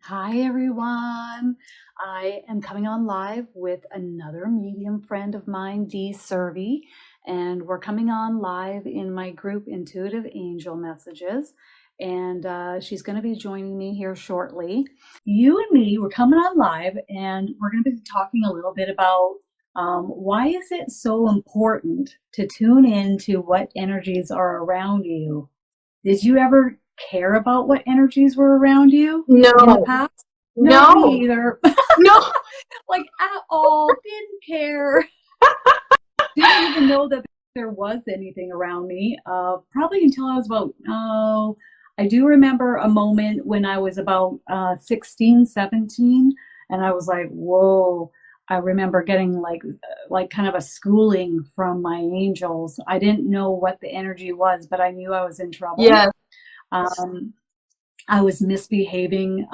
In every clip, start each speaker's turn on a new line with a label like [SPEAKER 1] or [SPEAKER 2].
[SPEAKER 1] Hi, everyone. I am coming on live with another medium friend of mine, Dee Servey, and we're coming on live in my group Intuitive Angel Messages. And she's going to be joining me here shortly. You and me, we're coming on live, and we're going to be talking a little bit about why is it so important to tune in to what energies are around you. Did you ever care about what energies were around you in the
[SPEAKER 2] No,
[SPEAKER 1] past? No,
[SPEAKER 2] no,
[SPEAKER 1] me either.
[SPEAKER 2] no.
[SPEAKER 1] Like at all. Didn't care. Didn't even know that there was anything around me. Probably until I was about, I do remember a moment when I was about 16, 17, and I was like, whoa. I remember getting like kind of a schooling from my angels. I didn't know what the energy was, but I knew I was in trouble.
[SPEAKER 2] Yes.
[SPEAKER 1] Um, I was misbehaving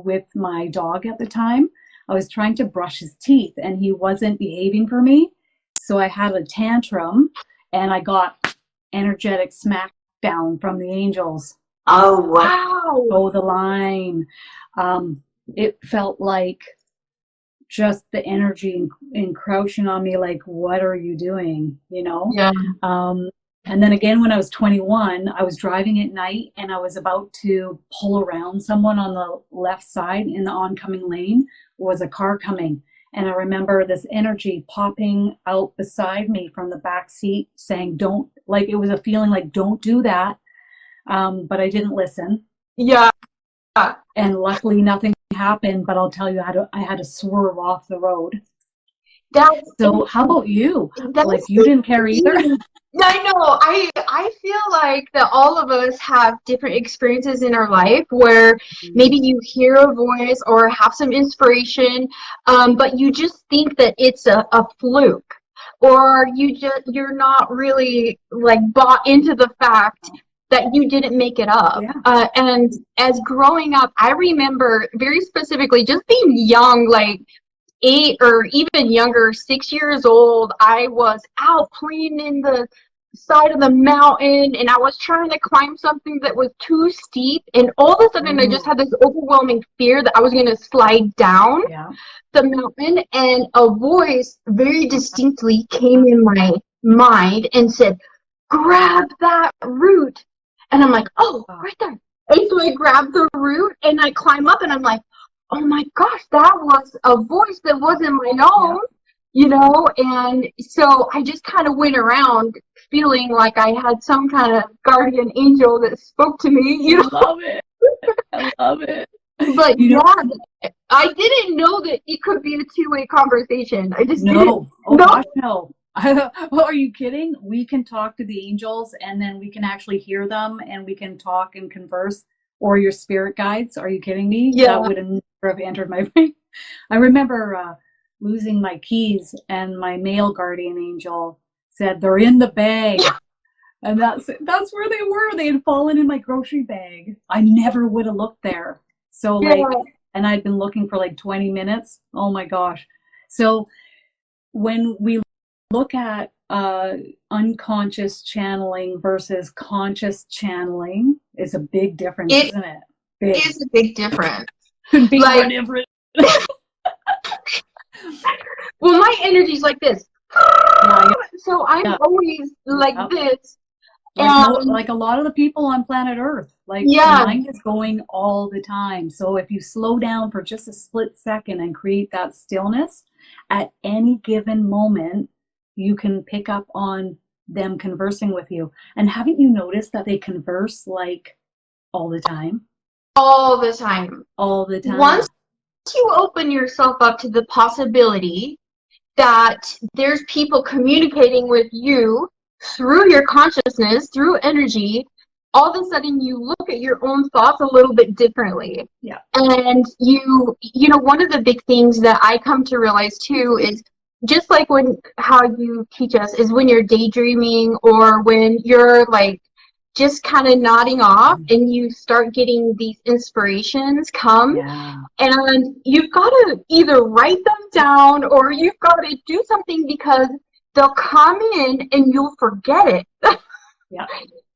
[SPEAKER 1] with my dog at the time. I was trying to brush his teeth and he wasn't behaving for me. So I had a tantrum and I got energetic smackdown from the angels.
[SPEAKER 2] Oh, wow.
[SPEAKER 1] Oh, the line. It felt like just the energy encroaching on me, like, what are you doing? You know?
[SPEAKER 2] Yeah.
[SPEAKER 1] And then again, when I was 21, I was driving at night and I was about to pull around someone on the left side in the oncoming lane. Was a car coming. And I remember this energy popping out beside me from the back seat saying, don't, like, it was a feeling like, don't do that. But I didn't listen.
[SPEAKER 2] Yeah.
[SPEAKER 1] And luckily nothing happened, but I'll tell you, I had to swerve off the road.
[SPEAKER 2] That's
[SPEAKER 1] So how about you?
[SPEAKER 2] that's
[SPEAKER 1] Like, you didn't care either?
[SPEAKER 2] I know. I feel like that all of us have different experiences in our life where maybe you hear a voice or have some inspiration, but you just think that it's a fluke, or you're not really like bought into the fact that you didn't make it up.
[SPEAKER 1] Yeah.
[SPEAKER 2] And as growing up, I remember very specifically just being young, like 8 or even younger, 6 years old. I was out playing in the side of the mountain and I was trying to climb something that was too steep, and all of a sudden I just had this overwhelming fear that I was going to slide down
[SPEAKER 1] Yeah.
[SPEAKER 2] the mountain, and a voice very distinctly came in my mind and said, grab that root. And I'm like, oh, right there. And so I grab the root and I climb up and I'm like, oh my gosh, that was a voice that wasn't my own, and so I just kind of went around feeling like I had some kind of guardian angel that spoke to me.
[SPEAKER 1] I love it. I love it.
[SPEAKER 2] But I didn't know that it could be a two-way conversation. I just didn't.
[SPEAKER 1] No. Oh gosh, no. Are you kidding? We can talk to the angels and then we can actually hear them and we can talk and converse, or your spirit guides. Are you kidding me?
[SPEAKER 2] Yeah.
[SPEAKER 1] That would have never have entered my brain. I remember losing my keys and my male guardian angel said, they're in the bag. And that's where they were. They had fallen in my grocery bag. I never would have looked there. So and I'd been looking for like 20 minutes. Oh my gosh. So when we look at unconscious channeling versus conscious channeling, is a big difference, isn't it? Big.
[SPEAKER 2] It is a big difference.
[SPEAKER 1] Couldn't be more different.
[SPEAKER 2] Well, my energy's like this.
[SPEAKER 1] Yeah.
[SPEAKER 2] So I'm always like this.
[SPEAKER 1] Like a lot of the people on planet Earth, like the mind is going all the time. So if you slow down for just a split second and create that stillness, at any given moment, you can pick up on them conversing with you. And haven't you noticed that they converse like all the time?
[SPEAKER 2] All the time.
[SPEAKER 1] All the time.
[SPEAKER 2] Once you open yourself up to the possibility that there's people communicating with you through your consciousness, through energy, all of a sudden you look at your own thoughts a little bit differently.
[SPEAKER 1] Yeah.
[SPEAKER 2] And one of the big things that I come to realize too is just like how you teach us is when you're daydreaming or when you're like just kind of nodding off and you start getting these inspirations come, and you've got to either write them down or you've got to do something, because they'll come in and you'll forget it.
[SPEAKER 1] Yeah.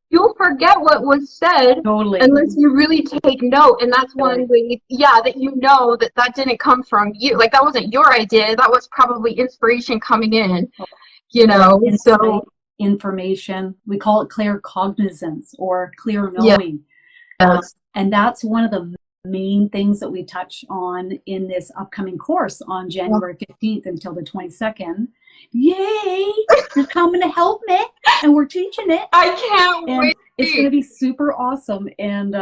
[SPEAKER 2] You'll forget what was said
[SPEAKER 1] Totally.
[SPEAKER 2] unless you really take note. And that's one way, that you know that didn't come from you. Like, that wasn't your idea. That was probably inspiration coming in, you know.
[SPEAKER 1] Insight,
[SPEAKER 2] so
[SPEAKER 1] information. We call it claircognizance or clear
[SPEAKER 2] yeah,
[SPEAKER 1] knowing.
[SPEAKER 2] yes.
[SPEAKER 1] And that's one of the main things that we touch on in this upcoming course on January 15th until the 22nd. Yay! You're coming to help me, and we're teaching it.
[SPEAKER 2] I can't
[SPEAKER 1] And
[SPEAKER 2] wait.
[SPEAKER 1] it's going to be super awesome. And,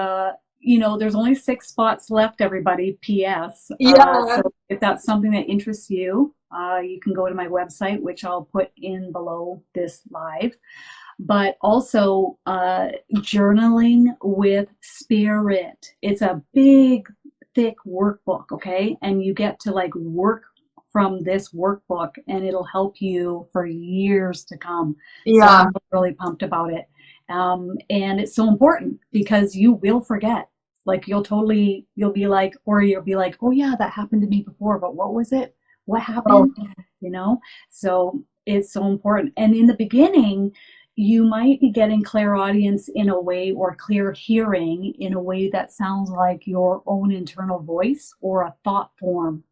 [SPEAKER 1] you know, there's only 6 spots left, everybody, PS. So if that's something that interests you, you can go to my website, which I'll put in below this live. But also journaling with spirit. It's a big, thick workbook, okay? And you get to like work from this workbook, and it'll help you for years to come. So I'm really pumped about it. And it's so important because you will forget. Like you'll be like, or you'll be like, oh yeah, that happened to me before, but what was it? What happened? You know? So it's so important. And in the beginning, you might be getting clairaudience in a way, or clear hearing in a way that sounds like your own internal voice or a thought form.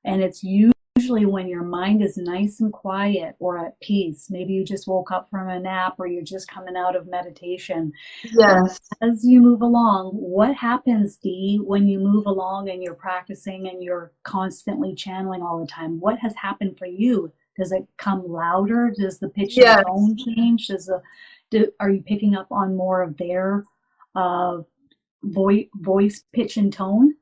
[SPEAKER 1] And it's usually when your mind is nice and quiet or at peace. Maybe you just woke up from a nap, or you're just coming out of meditation.
[SPEAKER 2] Yes.
[SPEAKER 1] As you move along, what happens, Dee, when you move along and you're practicing and you're constantly channeling all the time? What has happened for you? Does it come louder? Does the pitch and tone change? Are you picking up on more of their voice, pitch, and tone?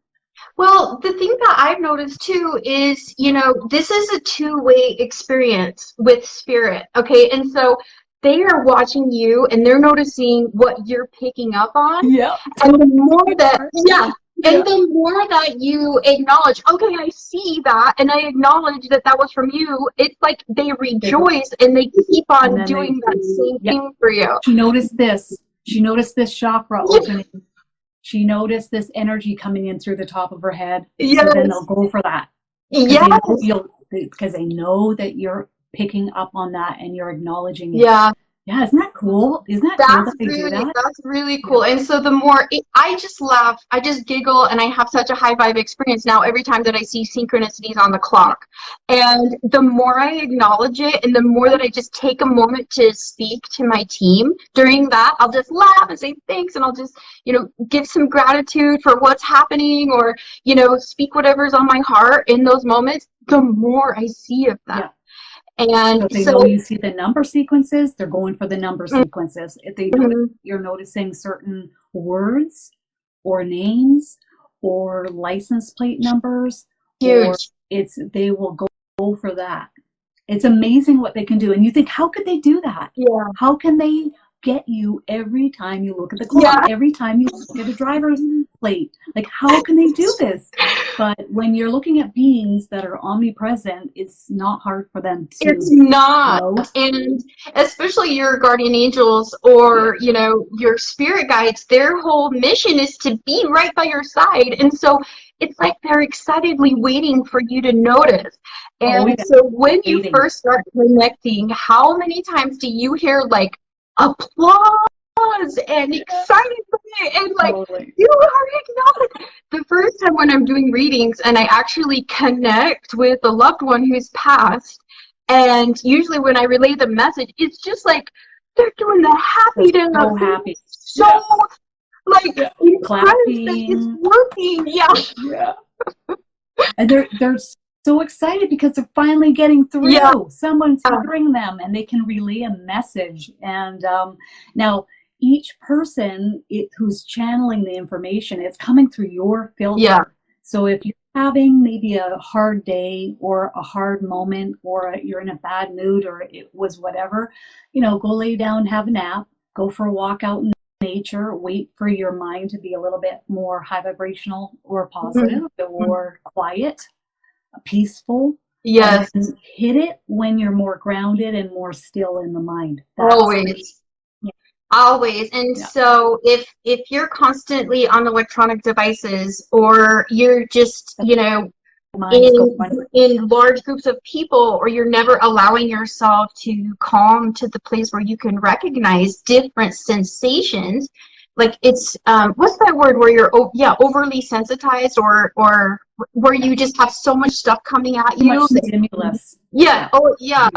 [SPEAKER 2] Well, the thing that I've noticed too is, you know, this is a two-way experience with spirit, okay? And so they are watching you and they're noticing what you're picking up on.
[SPEAKER 1] Yeah.
[SPEAKER 2] And the more that, and the more that you acknowledge, okay, I see that, and I acknowledge that that was from you, it's like they rejoice and they keep on doing that same thing for you.
[SPEAKER 1] She noticed this. She noticed this chakra opening. She noticed this energy coming in through the top of her head.
[SPEAKER 2] Yes.
[SPEAKER 1] So then they'll go for that.
[SPEAKER 2] Yes.
[SPEAKER 1] Because they know that you're picking up on that and you're acknowledging it.
[SPEAKER 2] Yeah.
[SPEAKER 1] Yeah, isn't that cool? Isn't that cool that they do that?
[SPEAKER 2] That's really cool. And so the more, I just laugh, I just giggle, and I have such a high vibe experience now every time that I see synchronicities on the clock. And the more I acknowledge it, and the more that I just take a moment to speak to my team during that, I'll just laugh and say thanks, and I'll just, you know, give some gratitude for what's happening, or, you know, speak whatever's on my heart in those moments, the more I see of that.
[SPEAKER 1] Yeah.
[SPEAKER 2] And
[SPEAKER 1] so if they know you see the number sequences, they're going for the number sequences. If they know you're noticing certain words or names or license plate numbers, or they will go for that. It's amazing what they can do. And you think, how could they do that?
[SPEAKER 2] Yeah.
[SPEAKER 1] How can they get you every time you look at the clock, every time you look at a driver's plate? Like, how can they do this? But when you're looking at beings that are omnipresent, it's not hard for them to.
[SPEAKER 2] It's not. And especially your guardian angels, or, you know, your spirit guides, their whole mission is to be right by your side. And so it's like they're excitedly waiting for you to notice. And so when you first start connecting, how many times do you hear like applause and excitement and like, you are acknowledged? The first time when I'm doing readings and I actually connect with a loved one who's passed, and usually when I relay the message, it's just like they're doing the happy dance.
[SPEAKER 1] So happy.
[SPEAKER 2] So like clapping. It's working. Yeah.
[SPEAKER 1] And they're so excited because they're finally getting through.
[SPEAKER 2] Yeah.
[SPEAKER 1] Someone's hearing them and they can relay a message. And now each person who's channeling the information, it's coming through your filter.
[SPEAKER 2] Yeah.
[SPEAKER 1] So if you're having maybe a hard day or a hard moment, or you're in a bad mood, or it was whatever, you know, go lay down, have a nap, go for a walk out in nature, wait for your mind to be a little bit more high vibrational or positive or quiet, peaceful.
[SPEAKER 2] Yes.
[SPEAKER 1] And hit it when you're more grounded and more still in the mind.
[SPEAKER 2] Always. And so if you're constantly on electronic devices, or you're just, you know,
[SPEAKER 1] mind's going.
[SPEAKER 2] in large groups of people, or you're never allowing yourself to calm to the place where you can recognize different sensations. Like it's what's that word where you're overly sensitized, or where you just have so much stuff coming at
[SPEAKER 1] Too
[SPEAKER 2] you.
[SPEAKER 1] much stimulus.
[SPEAKER 2] Yeah. Oh yeah.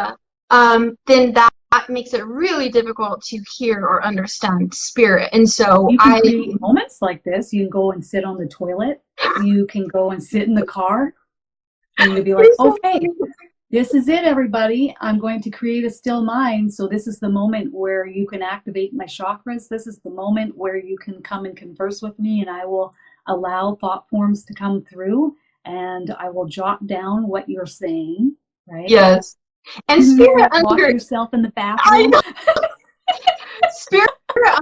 [SPEAKER 2] Then that makes it really difficult to hear or understand spirit. And so
[SPEAKER 1] You can create moments like this. You can go and sit on the toilet. You can go and sit in the car, and you'll be like, okay, this is it, everybody. I'm going to create a still mind. So this is the moment where you can activate my chakras. This is the moment where you can come and converse with me, and I will allow thought forms to come through, and I will jot down what you're saying, right?
[SPEAKER 2] Yes. And spirit
[SPEAKER 1] lock yourself in the bathroom.
[SPEAKER 2] I know. Spirit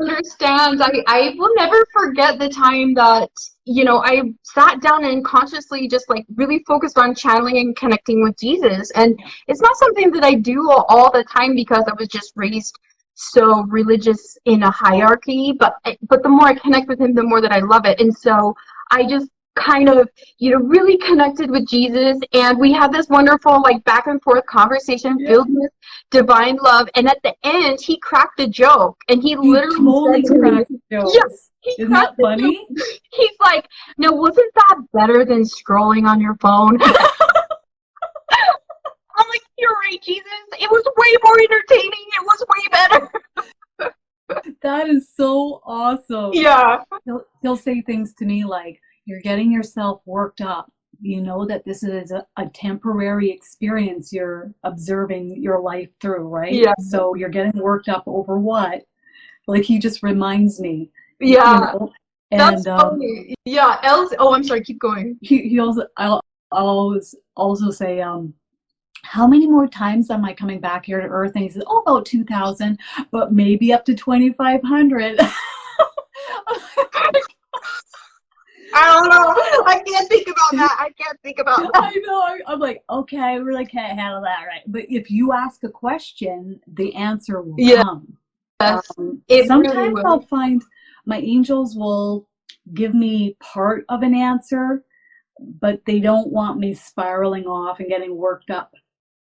[SPEAKER 2] understands. I will never forget the time that, I sat down and consciously just like really focused on channeling and connecting with Jesus. And it's not something that I do all the time because I was just raised so religious in a hierarchy. But the more I connect with him, the more that I love it. And so I just kind of, really connected with Jesus, and we had this wonderful like back and forth conversation filled with divine love. And at the end, he cracked a joke, and he literally
[SPEAKER 1] totally cracked jokes.
[SPEAKER 2] Yes,
[SPEAKER 1] isn't that funny?
[SPEAKER 2] He's like, "No, wasn't that better than scrolling on your phone?" I'm like, "You're right, Jesus. It was way more entertaining. It was way better."
[SPEAKER 1] That is so awesome.
[SPEAKER 2] Yeah.
[SPEAKER 1] He'll say things to me like, "You're getting yourself worked up. You know that this is a temporary experience you're observing your life through, right?
[SPEAKER 2] Yeah.
[SPEAKER 1] So you're getting worked up over what?" Like, he just reminds me.
[SPEAKER 2] Yeah.
[SPEAKER 1] And,
[SPEAKER 2] that's funny. Yeah. I'm sorry. Keep going.
[SPEAKER 1] He also, I'll always also say, how many more times am I coming back here to Earth? And he says, about 2,000, but maybe up to 2,500.
[SPEAKER 2] I don't know. I can't think about that.
[SPEAKER 1] I know. I'm like, okay, I really can't handle that, right? But if you ask a question, the answer will come. Sometimes really I'll find my angels will give me part of an answer, but they don't want me spiraling off and getting worked up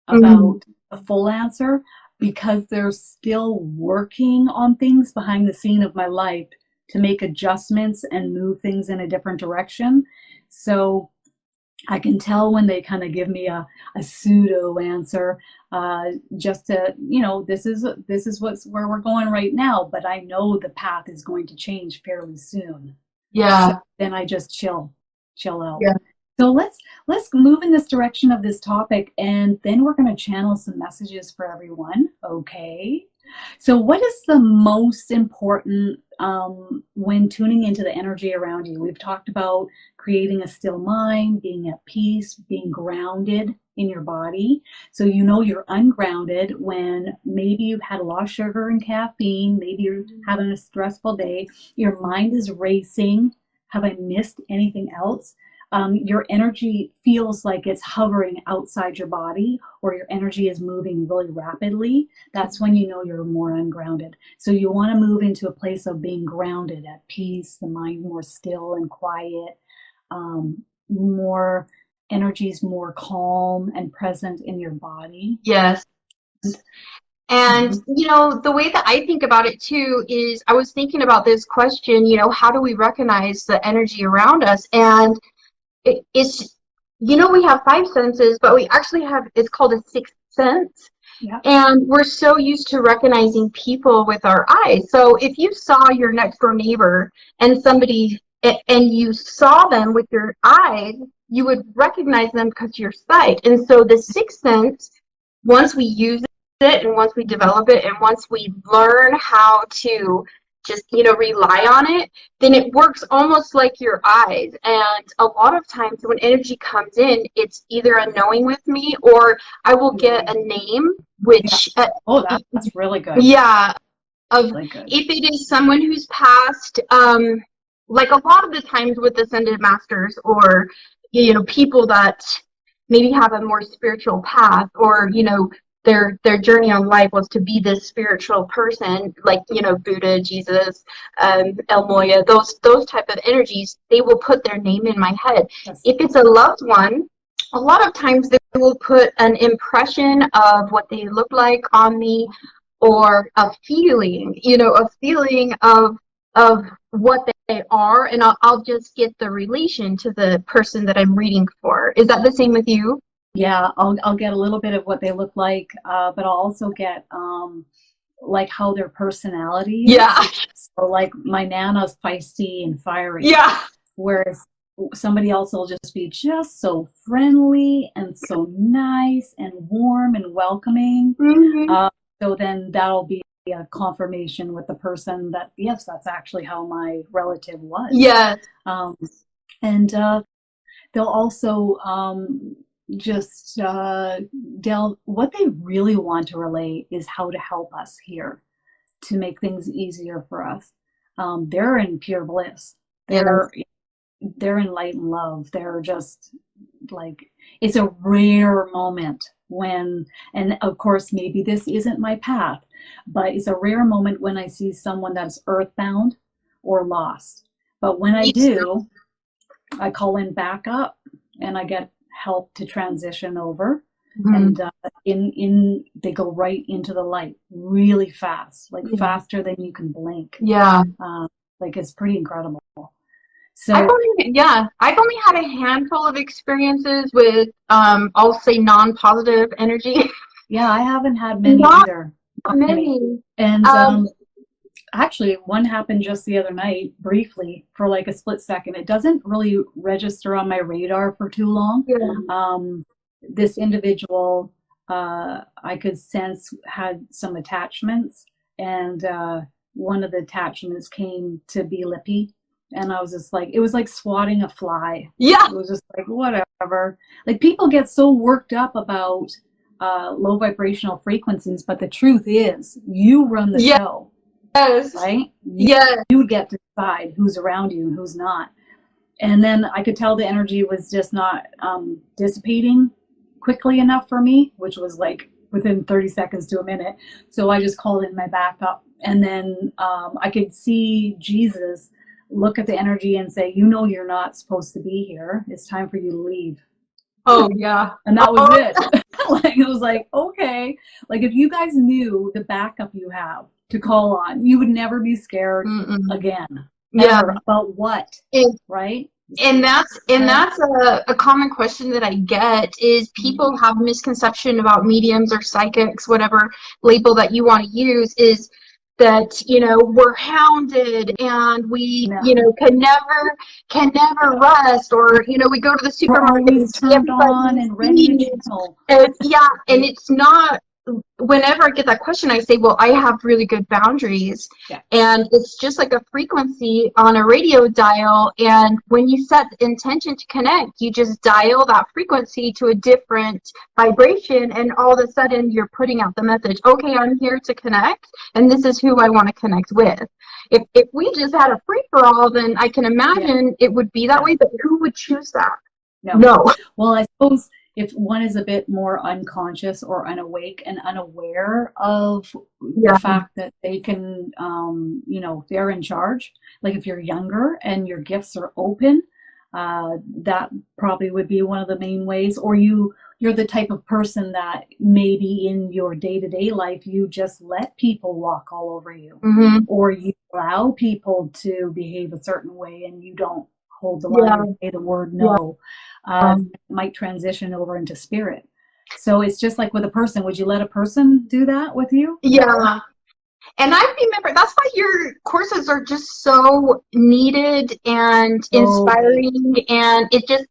[SPEAKER 1] about the full answer, because they're still working on things behind the scene of my life to make adjustments and move things in a different direction. So I can tell when they kind of give me a pseudo answer, just to, this is where we're going right now, but I know the path is going to change fairly soon.
[SPEAKER 2] Yeah.
[SPEAKER 1] So then I just chill out.
[SPEAKER 2] Yeah.
[SPEAKER 1] So let's move in this direction of this topic, and then we're going to channel some messages for everyone. Okay. So what is the most important when tuning into the energy around you? We've talked about creating a still mind, being at peace, being grounded in your body. So you're ungrounded when maybe you've had a lot of sugar and caffeine, maybe you're having a stressful day, your mind is racing. Have I missed anything else? Your energy feels like it's hovering outside your body, or your energy is moving really rapidly. That's when you know you're more ungrounded. So you want to move into a place of being grounded, at peace, the mind more still and quiet, more energies more calm and present in your body.
[SPEAKER 2] Yes. And, the way that I think about it too is, I was thinking about this question, how do we recognize the energy around us? And it's, we have 5 senses, but we actually have, it's called a 6th sense.
[SPEAKER 1] Yeah.
[SPEAKER 2] And we're so used to recognizing people with our eyes. So if you saw your next door neighbor and you saw them with your eyes, you would recognize them because of your sight. And so the 6th sense, once we use it, and once we develop it, and once we learn how to just, rely on it, then it works almost like your eyes. And a lot of times when energy comes in, it's either a knowing with me, or I will get a name, which...
[SPEAKER 1] that's really good.
[SPEAKER 2] Yeah.
[SPEAKER 1] Really good.
[SPEAKER 2] If it is someone who's passed, like a lot of the times with Ascended Masters, or, people that maybe have a more spiritual path, or, their journey on life was to be this spiritual person, like, Buddha, Jesus, El Moya, those type of energies, they will put their name in my head.
[SPEAKER 1] Yes.
[SPEAKER 2] If it's a loved one, a lot of times they will put an impression of what they look like on me, or a feeling, a feeling of what they are, and I'll just get the relation to the person that I'm reading for. Is that the same with you?
[SPEAKER 1] Yeah, I'll get a little bit of what they look like, but I'll also get like how their personality is.
[SPEAKER 2] Yeah.
[SPEAKER 1] So like my Nana's feisty and fiery.
[SPEAKER 2] Yeah.
[SPEAKER 1] Whereas somebody else will just be just so friendly and so nice and warm and welcoming.
[SPEAKER 2] Mm-hmm.
[SPEAKER 1] So then that'll be a confirmation with the person that, yes, that's actually how my relative was.
[SPEAKER 2] Yes.
[SPEAKER 1] And they'll also just what they really want to relate is how to help us here to make things easier for us. They're in pure bliss. They're in light and love. They're just like, it's a rare moment when, and of course, maybe this isn't my path, but it's a rare moment when I see someone that's earthbound or lost. But when I do, I call in backup and I get help to transition over. Mm-hmm. And they go right into the light really fast, like faster than you can blink.
[SPEAKER 2] Yeah.
[SPEAKER 1] Like it's pretty incredible. So
[SPEAKER 2] I've only had a handful of experiences with I'll say non-positive energy.
[SPEAKER 1] Yeah, I haven't had many either.
[SPEAKER 2] Not many.
[SPEAKER 1] And actually, one happened just the other night, briefly, for like a split second. It doesn't really register on my radar for too long. Yeah. This individual, I could sense, had some attachments, and one of the attachments came to be lippy. And I was just like, it was like swatting a fly.
[SPEAKER 2] Yeah.
[SPEAKER 1] It was just like, whatever. Like, people get so worked up about low vibrational frequencies, but the truth is, you run the show.
[SPEAKER 2] Yes.
[SPEAKER 1] Right? You get to decide who's around you and who's not. And then I could tell the energy was just not dissipating quickly enough for me, which was like within 30 seconds to a minute. So I just called in my backup. And then I could see Jesus look at the energy and say, you're not supposed to be here. It's time for you to leave.
[SPEAKER 2] Oh, yeah.
[SPEAKER 1] And that was it. Like, it was like, okay. Like, if you guys knew the backup you have to call on, you would never be scared again.
[SPEAKER 2] Yeah.
[SPEAKER 1] Ever. About what? Right?
[SPEAKER 2] And that's a common question that I get is people have a misconception about mediums or psychics, whatever label that you want to use, is that we're hounded and we can never rest, or we go to the supermarket and
[SPEAKER 1] turned on and ready to channel.
[SPEAKER 2] And it's not. Whenever I get that question, I say, well, I have really good boundaries. Yeah. And it's just like a frequency on a radio dial. And when you set the intention to connect, you just dial that frequency to a different vibration. And all of a sudden you're putting out the message, okay, I'm here to connect. And this is who I want to connect with. If we just had a free for all, then I can imagine it would be that way. But who would choose that? No.
[SPEAKER 1] Well, I suppose if one is a bit more unconscious or unawake and unaware of the fact that they can, they're in charge. Like if you're younger and your gifts are open, that probably would be one of the main ways. Or you're the type of person that maybe in your day-to-day life, you just let people walk all over you. Mm-hmm. Or you allow people to behave a certain way and you don't hold the line and say the word no. Might transition over into spirit. So it's just like with a person. Would you let a person do that with you?
[SPEAKER 2] Yeah. And I remember, that's why your courses are just so needed and inspiring, and it just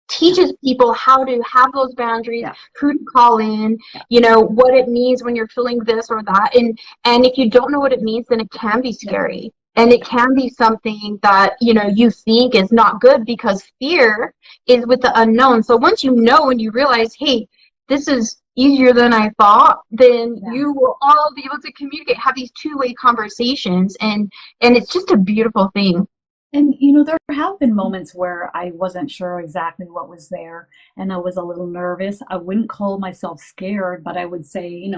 [SPEAKER 2] teaches people how to have those boundaries, who to call in, what it means when you're feeling this or that. And if you don't know what it means, then it can be scary. Yeah. And it can be something that, you think is not good, because fear is with the unknown. So once you know and you realize, hey, this is easier than I thought, then you will all be able to communicate, have these two-way conversations. And it's just a beautiful thing.
[SPEAKER 1] And, there have been moments where I wasn't sure exactly what was there and I was a little nervous. I wouldn't call myself scared, but I would say,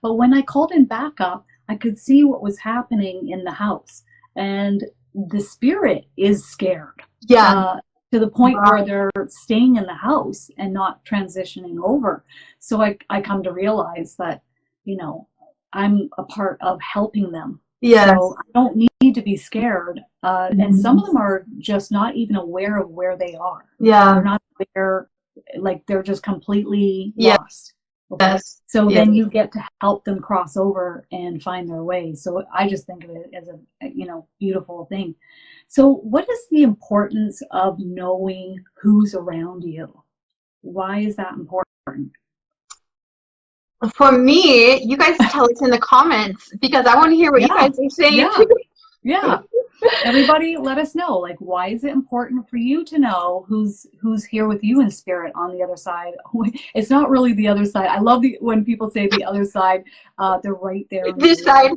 [SPEAKER 1] but when I called in backup, I could see what was happening in the house. And the spirit is scared.
[SPEAKER 2] Yeah.
[SPEAKER 1] to the point where they're staying in the house and not transitioning over. So I come to realize that, you know, I'm a part of helping them.
[SPEAKER 2] Yes.
[SPEAKER 1] So I don't need to be scared. And some of them are just not even aware of where they are.
[SPEAKER 2] Yeah.
[SPEAKER 1] They're not aware, like they're just completely lost. Okay?
[SPEAKER 2] Yes.
[SPEAKER 1] So then you get to help them cross over and find their way. So I just think of it as a, you know, beautiful thing. So what is the importance of knowing who's around you? Why is that important?
[SPEAKER 2] For me, you guys tell us in the comments because I want to hear what you guys are saying.
[SPEAKER 1] Yeah. Everybody, let us know. Like, why is it important for you to know who's here with you in spirit on the other side? It's not really the other side. I love when people say the other side. They're right there.
[SPEAKER 2] This side.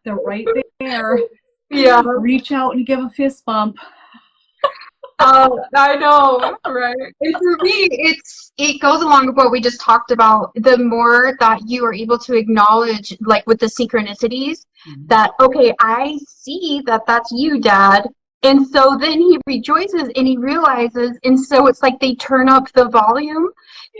[SPEAKER 1] They're right there.
[SPEAKER 2] Yeah.
[SPEAKER 1] Reach out and give a fist bump.
[SPEAKER 2] I know, right? And for me, it goes along with what we just talked about. The more that you are able to acknowledge, like with the synchronicities, that, okay, I see that that's you, Dad. And so then he rejoices and he realizes, and so it's like they turn up the volume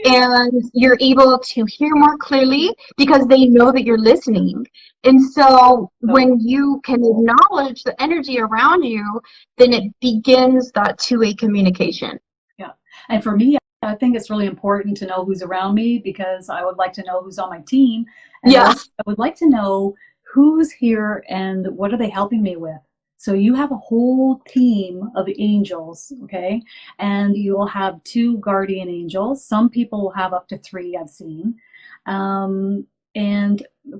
[SPEAKER 2] and you're able to hear more clearly because they know that you're listening. And so when you can acknowledge the energy around you, then it begins that two-way communication.
[SPEAKER 1] Yeah. And for me, I think it's really important to know who's around me because I would like to know who's on my team. And also I would like to know who's here and what are they helping me with. So you have a whole team of angels, okay? And you will have 2 guardian angels. Some people will have up to 3, I've seen. And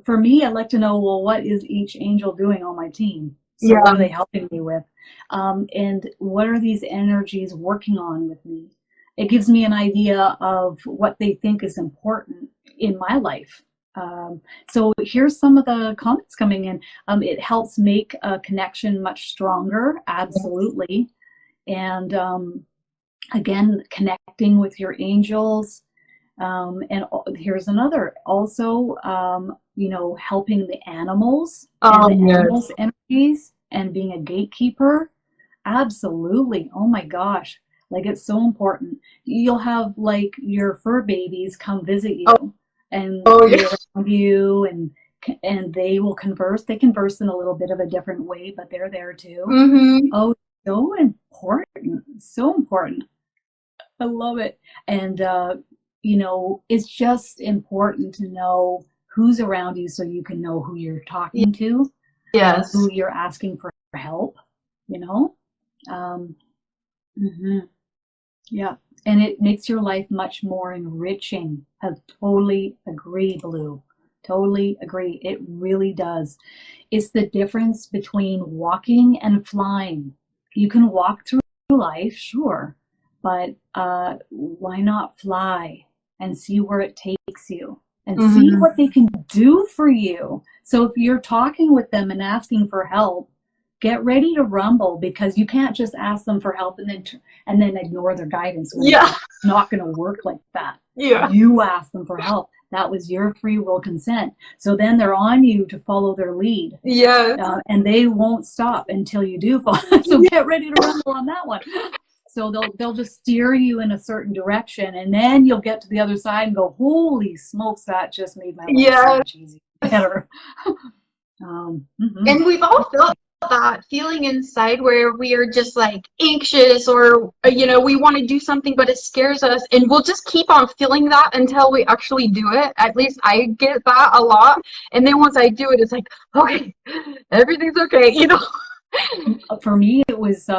[SPEAKER 1] for me, I'd like to know, well, what is each angel doing on my team? So what are they helping me with? And what are these energies working on with me? It gives me an idea of what they think is important in my life. So here's some of the comments coming in. It helps make a connection much stronger, absolutely. And again, connecting with your angels. And here's another, also, you know, helping the animals and the animals' energies and being a gatekeeper. Absolutely. Oh my gosh. Like, it's so important. You'll have like your fur babies come visit you and be around you, and they will converse. They converse in a little bit of a different way, but they're there too. Oh, so important. So important. I love it. And you know, it's just important to know who's around you so you can know who you're talking to, who you're asking for help, you know. Yeah, and it makes your life much more enriching. I totally agree, Blue. Totally agree. It really does. It's the difference between walking and flying. You can walk through life, sure, but why not fly and see where it takes you and see what they can do for you? So if you're talking with them and asking for help, get ready to rumble, because you can't just ask them for help and then ignore their guidance. It's not going to work like that. You ask them for help. That was your free will consent. So then they're on you to follow their lead. And they won't stop until you do follow. So get ready to rumble on that one. So they'll just steer you in a certain direction, and then you'll get to the other side and go, holy smokes, that just made my life so much easier, better.
[SPEAKER 2] And we've all felt that feeling inside where we are just like anxious, or you know, we want to do something but it scares us, and we'll just keep on feeling that until we actually do it. At least I get that a lot, and then once I do it, it's like, okay, everything's okay, you know.
[SPEAKER 1] For me, it was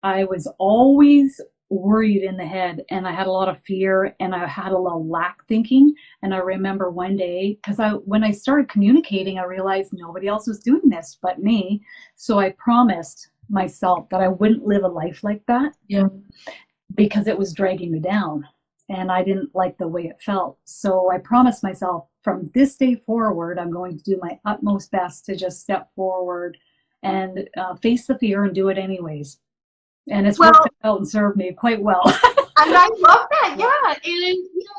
[SPEAKER 1] I was always worried in the head, and I had a lot of fear, and I had a lot of lack thinking. And I remember one day, because when I started communicating, I realized nobody else was doing this but me. So I promised myself that I wouldn't live a life like that, because it was dragging me down and I didn't like the way it felt. So I promised myself, from this day forward, I'm going to do my utmost best to just step forward and face the fear and do it anyways. And it's worked out and served me quite well.
[SPEAKER 2] And I love that, yeah. And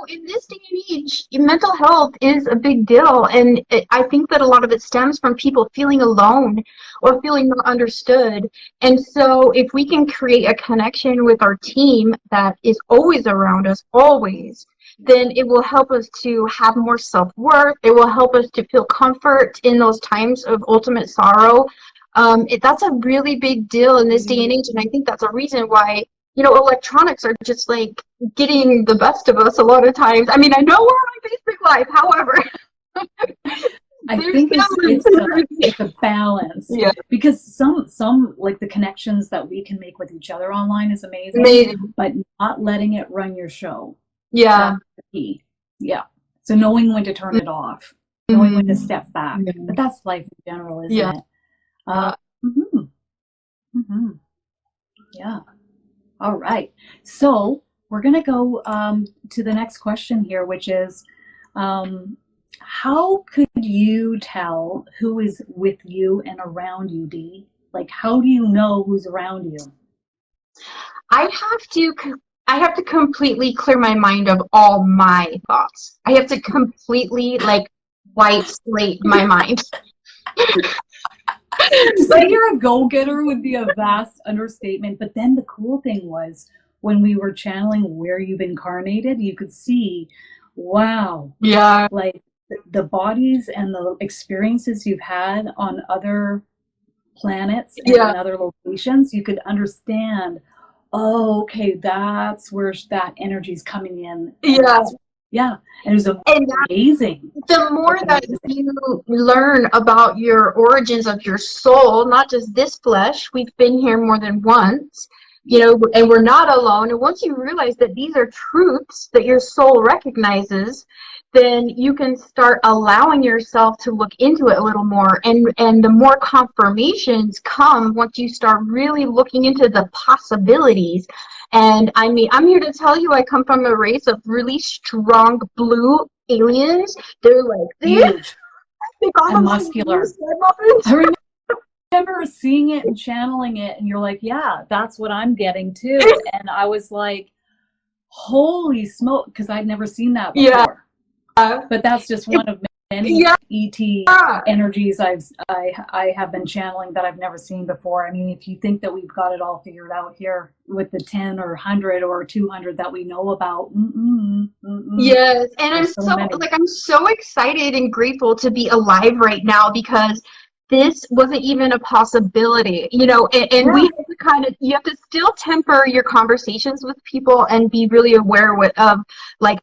[SPEAKER 2] in this day and age, mental health is a big deal, and I think that a lot of it stems from people feeling alone or feeling not understood. And so, if we can create a connection with our team that is always around us, always, then it will help us to have more self-worth. It will help us to feel comfort in those times of ultimate sorrow. That's a really big deal in this day and age, and I think that's a reason why electronics are just like getting the best of us a lot of times. I mean, I know we're on Facebook Live, however,
[SPEAKER 1] I think it's a balance.
[SPEAKER 2] Yeah.
[SPEAKER 1] Because some like the connections that we can make with each other online is amazing. But not letting it run your show.
[SPEAKER 2] Yeah.
[SPEAKER 1] That's the key. Yeah. So knowing when to turn it off, knowing when to step back. Yeah. But that's life in general, isn't it? Yeah. All right. So we're going to go to the next question here, which is, how could you tell who is with you and around you, Dee? Like, how do you know who's around you?
[SPEAKER 2] I have to completely clear my mind of all my thoughts. I have to completely white slate my mind.
[SPEAKER 1] To say you're a go-getter would be a vast understatement. But then the cool thing was when we were channeling where you've incarnated, you could see, wow.
[SPEAKER 2] Yeah.
[SPEAKER 1] Like the bodies and the experiences you've had on other planets and in other locations, you could understand, oh, okay, that's where that energy's coming in. Yeah. And it was amazing.
[SPEAKER 2] The more that you learn about your origins of your soul, not just this flesh, we've been here more than once, and we're not alone. And once you realize that these are truths that your soul recognizes, then you can start allowing yourself to look into it a little more. And the more confirmations come once you start really looking into the possibilities. And I mean, I'm here to tell you, I come from a race of really strong blue aliens. They're like
[SPEAKER 1] huge and muscular. I remember seeing it and channeling it, and you're like, yeah, that's what I'm getting too. And I was like, holy smoke, because I'd never seen that before. But that's just one of many ET energies I have been channeling that I've never seen before. I mean, if you think that we've got it all figured out here with the 10 or 100 or 200 that we know about.
[SPEAKER 2] Yes, and I'm so excited and grateful to be alive right now, because this wasn't even a possibility, and we have to you have to still temper your conversations with people and be really aware of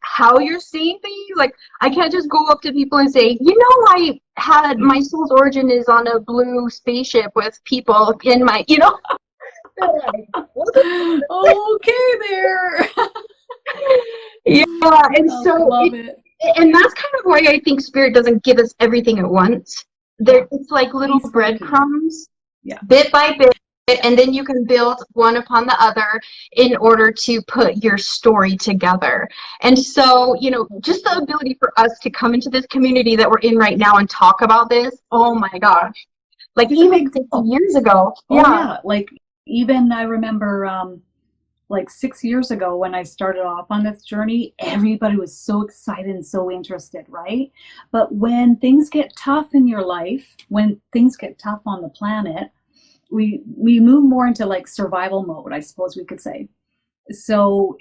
[SPEAKER 2] how you're saying things. Like, I can't just go up to people and say, I had my soul's origin is on a blue spaceship with people in my,
[SPEAKER 1] okay there.
[SPEAKER 2] Yeah, and so and that's kind of why I think Spirit doesn't give us everything at once. It's like little breadcrumbs, bit by bit, and then you can build one upon the other in order to put your story together. And so, just the ability for us to come into this community that we're in right now and talk about this, oh my gosh. Even 50 years ago.
[SPEAKER 1] Even I remember 6 years ago when I started off on this journey, everybody was so excited and so interested, right? But when things get tough in your life, when things get tough on the planet, we move more into survival mode, I suppose we could say. So,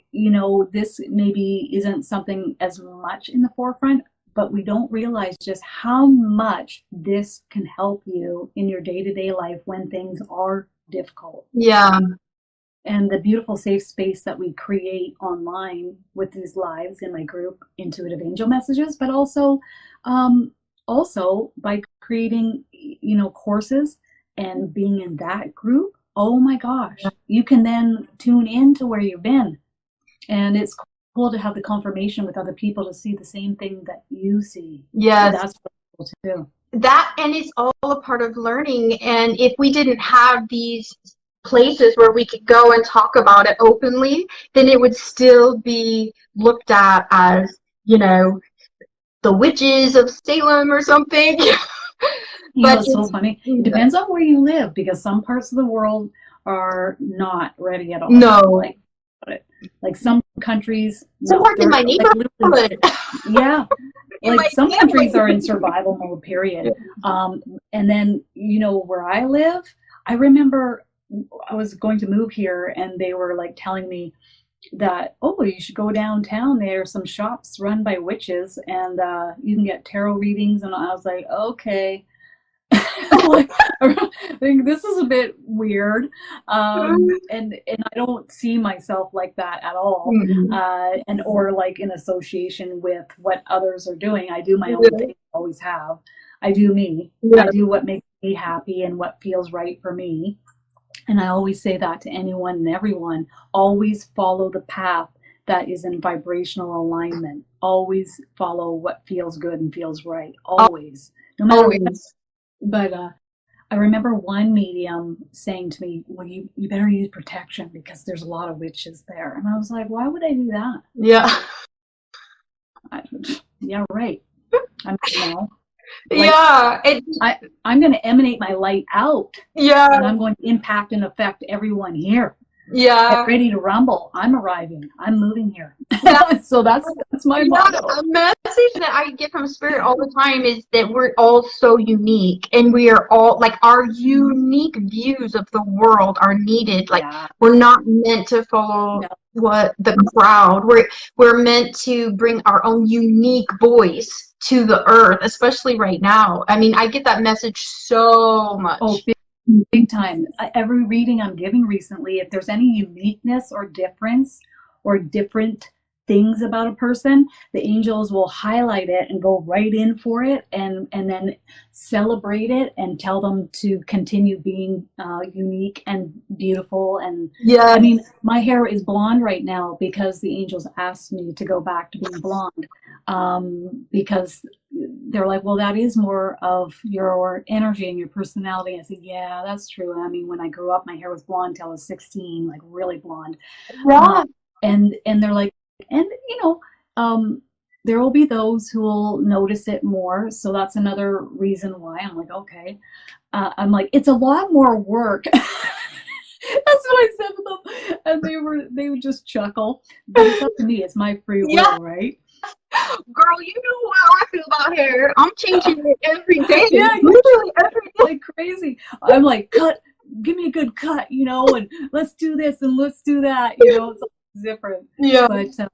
[SPEAKER 1] this maybe isn't something as much in the forefront, but we don't realize just how much this can help you in your day-to-day life when things are difficult.
[SPEAKER 2] Yeah.
[SPEAKER 1] And the beautiful safe space that we create online with these lives in my group, Intuitive Angel Messages, but also by creating, courses and being in that group. Oh my gosh, you can then tune in to where you've been. And it's cool to have the confirmation with other people to see the same thing that you see.
[SPEAKER 2] Yes.
[SPEAKER 1] So that's cool too.
[SPEAKER 2] That, and it's all a part of learning. And if we didn't have these places where we could go and talk about it openly, then it would still be looked at as, the witches of Salem or something.
[SPEAKER 1] But it's so funny. It depends on where you live, because some parts of the world are not ready at all.
[SPEAKER 2] No.
[SPEAKER 1] it. Like some countries,
[SPEAKER 2] Some
[SPEAKER 1] no,
[SPEAKER 2] parts in
[SPEAKER 1] they're
[SPEAKER 2] my
[SPEAKER 1] like literally,
[SPEAKER 2] neighborhood.
[SPEAKER 1] yeah.
[SPEAKER 2] In
[SPEAKER 1] Like
[SPEAKER 2] my
[SPEAKER 1] some countries
[SPEAKER 2] family.
[SPEAKER 1] are in survival mode, period. And then, where I live, I remember I was going to move here and they were like telling me that, oh, you should go downtown. There are some shops run by witches and you can get tarot readings. And I was like, okay. Like, I think this is a bit weird, and I don't see myself like that at all,
[SPEAKER 2] Mhm.
[SPEAKER 1] and or like in association with what others are doing. I do my own
[SPEAKER 2] Yeah.
[SPEAKER 1] thing, always have. I do me.
[SPEAKER 2] Yeah.
[SPEAKER 1] I do what makes me happy and what feels right for me. And I always say that to anyone and everyone. Always follow the path that is in vibrational alignment. Always follow what feels good and feels right. Always, no matter what.
[SPEAKER 2] Always.
[SPEAKER 1] But I remember one medium saying to me, well, you better use protection because there's a lot of witches there. And I was like, why would I do that?
[SPEAKER 2] Yeah.
[SPEAKER 1] I, yeah, right. I mean, like,
[SPEAKER 2] Yeah.
[SPEAKER 1] I'm going to emanate my light out
[SPEAKER 2] Yeah.
[SPEAKER 1] and I'm going to impact and affect everyone here. Get
[SPEAKER 2] Yeah.
[SPEAKER 1] ready to rumble. I'm arriving. I'm moving here.
[SPEAKER 2] Yeah.
[SPEAKER 1] So that's my motto.
[SPEAKER 2] A message that I get from Spirit all the time is that we're all so unique and we are all like our unique views of the world are needed. Like
[SPEAKER 1] Yeah.
[SPEAKER 2] we're not meant to follow what the crowd. We're meant to bring our own unique voice to the earth, especially right now. I mean, I get that message so much.
[SPEAKER 1] Oh, big time. Every reading I'm giving recently, if there's any uniqueness or difference or different things about a person, the angels will highlight it and go right in for it and then celebrate it and tell them to continue being unique and beautiful. And
[SPEAKER 2] Yeah.
[SPEAKER 1] I mean, my hair is blonde right now because the angels asked me to go back to being blonde, because they're like, well, that is more of your energy and your personality. I said, yeah, that's true. I mean, when I grew up, my hair was blonde till I was 16, like really blonde.
[SPEAKER 2] Yeah.
[SPEAKER 1] And they're like, and there will be those who will notice it more. So that's another reason why I'm like, okay. I'm like, it's a lot more work. That's what I said to them. And they would just chuckle. But it's up to me. It's my free will, right?
[SPEAKER 2] Girl, you know how I feel about hair. I'm changing it every day.
[SPEAKER 1] Yeah,
[SPEAKER 2] literally every day.
[SPEAKER 1] Like crazy. I'm like, give me a good cut, and let's do this and let's do that, it's different.
[SPEAKER 2] Yeah.
[SPEAKER 1] But so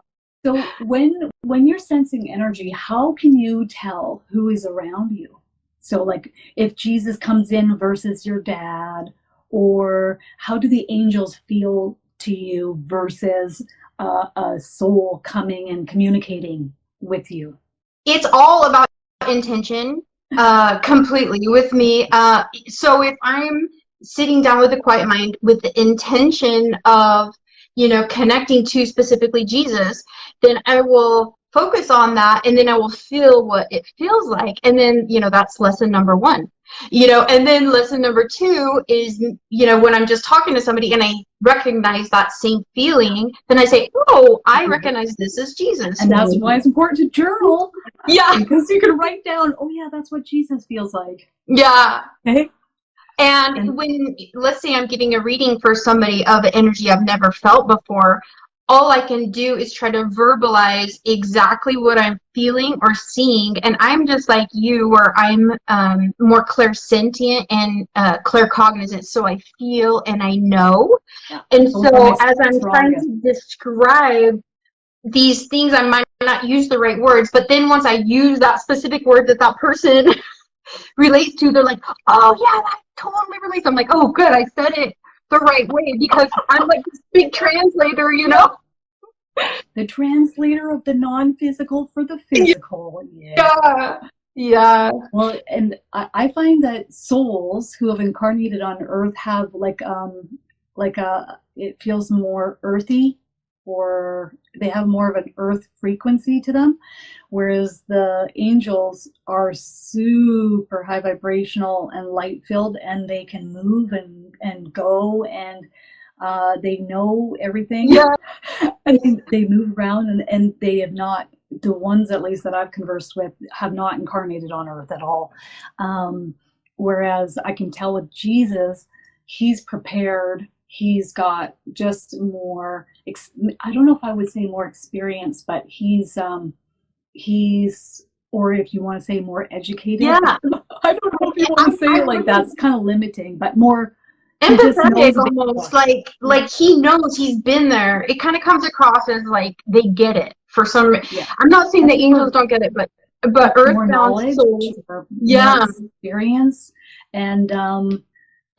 [SPEAKER 1] when you're sensing energy, how can you tell who is around you? So like if Jesus comes in versus your dad, or how do the angels feel to you versus a soul coming and communicating with you?
[SPEAKER 2] It's all about intention, completely with me. So if I'm sitting down with a quiet mind with the intention of, connecting to specifically Jesus, then I will focus on that and then I will feel what it feels like. And then, that's lesson number one. And then lesson number two is, when I'm just talking to somebody and I recognize that same feeling, then I say, oh, I recognize this as Jesus.
[SPEAKER 1] And that's why it's important to journal.
[SPEAKER 2] Yeah.
[SPEAKER 1] Because you can write down, oh yeah, that's what Jesus feels like.
[SPEAKER 2] Yeah.
[SPEAKER 1] Okay.
[SPEAKER 2] And when, let's say I'm giving a reading for somebody of an energy I've never felt before, all I can do is try to verbalize exactly what I'm feeling or seeing. And I'm just like you, where I'm more clairsentient and claircognizant. So I feel and I know. Yeah. And so as I'm trying to describe these things, I might not use the right words. But then once I use that specific word that person relates to, they're like, oh yeah, that totally relates. I'm like, oh good, I said it the right way because I'm like this big translator,
[SPEAKER 1] The translator of the non-physical for the physical.
[SPEAKER 2] Yeah.
[SPEAKER 1] Well, and I find that souls who have incarnated on Earth have it feels more earthy, or they have more of an earth frequency to them, whereas the angels are super high vibrational and light filled, and they can move and go, and they know everything.
[SPEAKER 2] Yeah.
[SPEAKER 1] And they move around, and they have not, the ones at least that I've conversed with, have not incarnated on Earth at all. Whereas I can tell with Jesus, he's prepared. he's got just more, I don't know if I would say more experience, but he's, or if you want to say more educated.
[SPEAKER 2] Yeah.
[SPEAKER 1] I don't know if you want to say it like that. It's kind of limiting, but more
[SPEAKER 2] empathetic almost, like he knows, he's been there. It kind of comes across as like they get it for some I'm not saying the angels don't get it, but
[SPEAKER 1] more knowledge,
[SPEAKER 2] souls,
[SPEAKER 1] more experience, and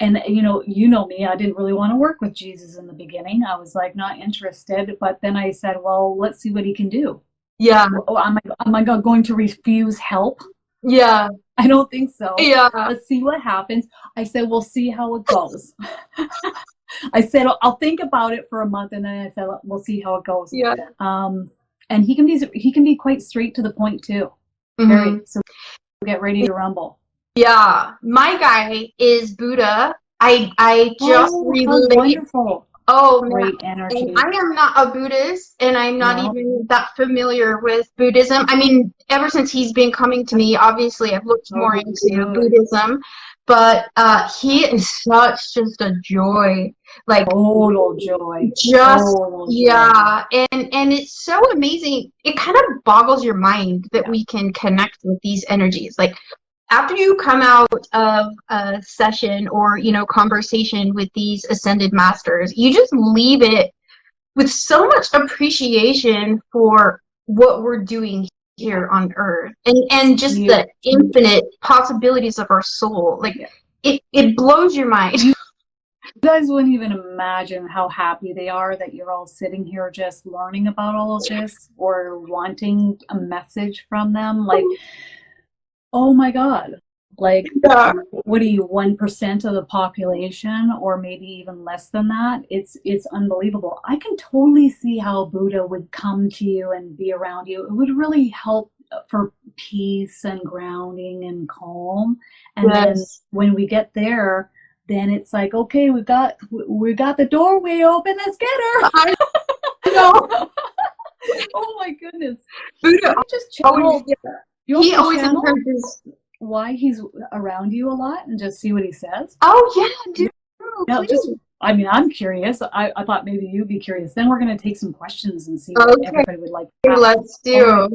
[SPEAKER 1] you know me, I didn't really want to work with Jesus in the beginning. I was like not interested, but then I said, well, let's see what he can do.
[SPEAKER 2] Yeah.
[SPEAKER 1] Oh, am I going to refuse help?
[SPEAKER 2] Yeah.
[SPEAKER 1] I don't think so.
[SPEAKER 2] Yeah.
[SPEAKER 1] Let's see what happens. I said, we'll see how it goes. I said, I'll think about it for a month, and then I said, we'll see how it goes.
[SPEAKER 2] Yeah.
[SPEAKER 1] And he can be quite straight to the point too. Very, so get ready to rumble.
[SPEAKER 2] Yeah. My guy is Buddha. I just
[SPEAKER 1] wonderful.
[SPEAKER 2] Oh,
[SPEAKER 1] great energy.
[SPEAKER 2] And I am not a Buddhist, and I'm not even that familiar with Buddhism. I mean, ever since he's been coming to me, obviously I've looked more into Buddhism, but he is such just a joy, like
[SPEAKER 1] total joy.
[SPEAKER 2] Yeah, and it's so amazing. It kind of boggles your mind that we can connect with these energies. Like, after you come out of a session or, conversation with these ascended masters, you just leave it with so much appreciation for what we're doing here on Earth, and just the infinite possibilities of our soul. Like, it blows your mind.
[SPEAKER 1] You guys wouldn't even imagine how happy they are that you're all sitting here just learning about all of this or wanting a message from them. Like, oh my God, like, what are you, 1% of the population, or maybe even less than that? It's unbelievable. I can totally see how Buddha would come to you and be around you. It would really help for peace and grounding and calm. And then when we get there, then it's like, okay, we got the doorway open, let's get her.
[SPEAKER 2] I know.
[SPEAKER 1] Oh my goodness.
[SPEAKER 2] Buddha
[SPEAKER 1] just channel.
[SPEAKER 2] He always encourages
[SPEAKER 1] why he's around you a lot and just see what he says.
[SPEAKER 2] Oh yeah, dude.
[SPEAKER 1] No, I'm curious. I thought maybe you'd be curious. Then we're gonna take some questions and see what everybody would like.
[SPEAKER 2] Let's do.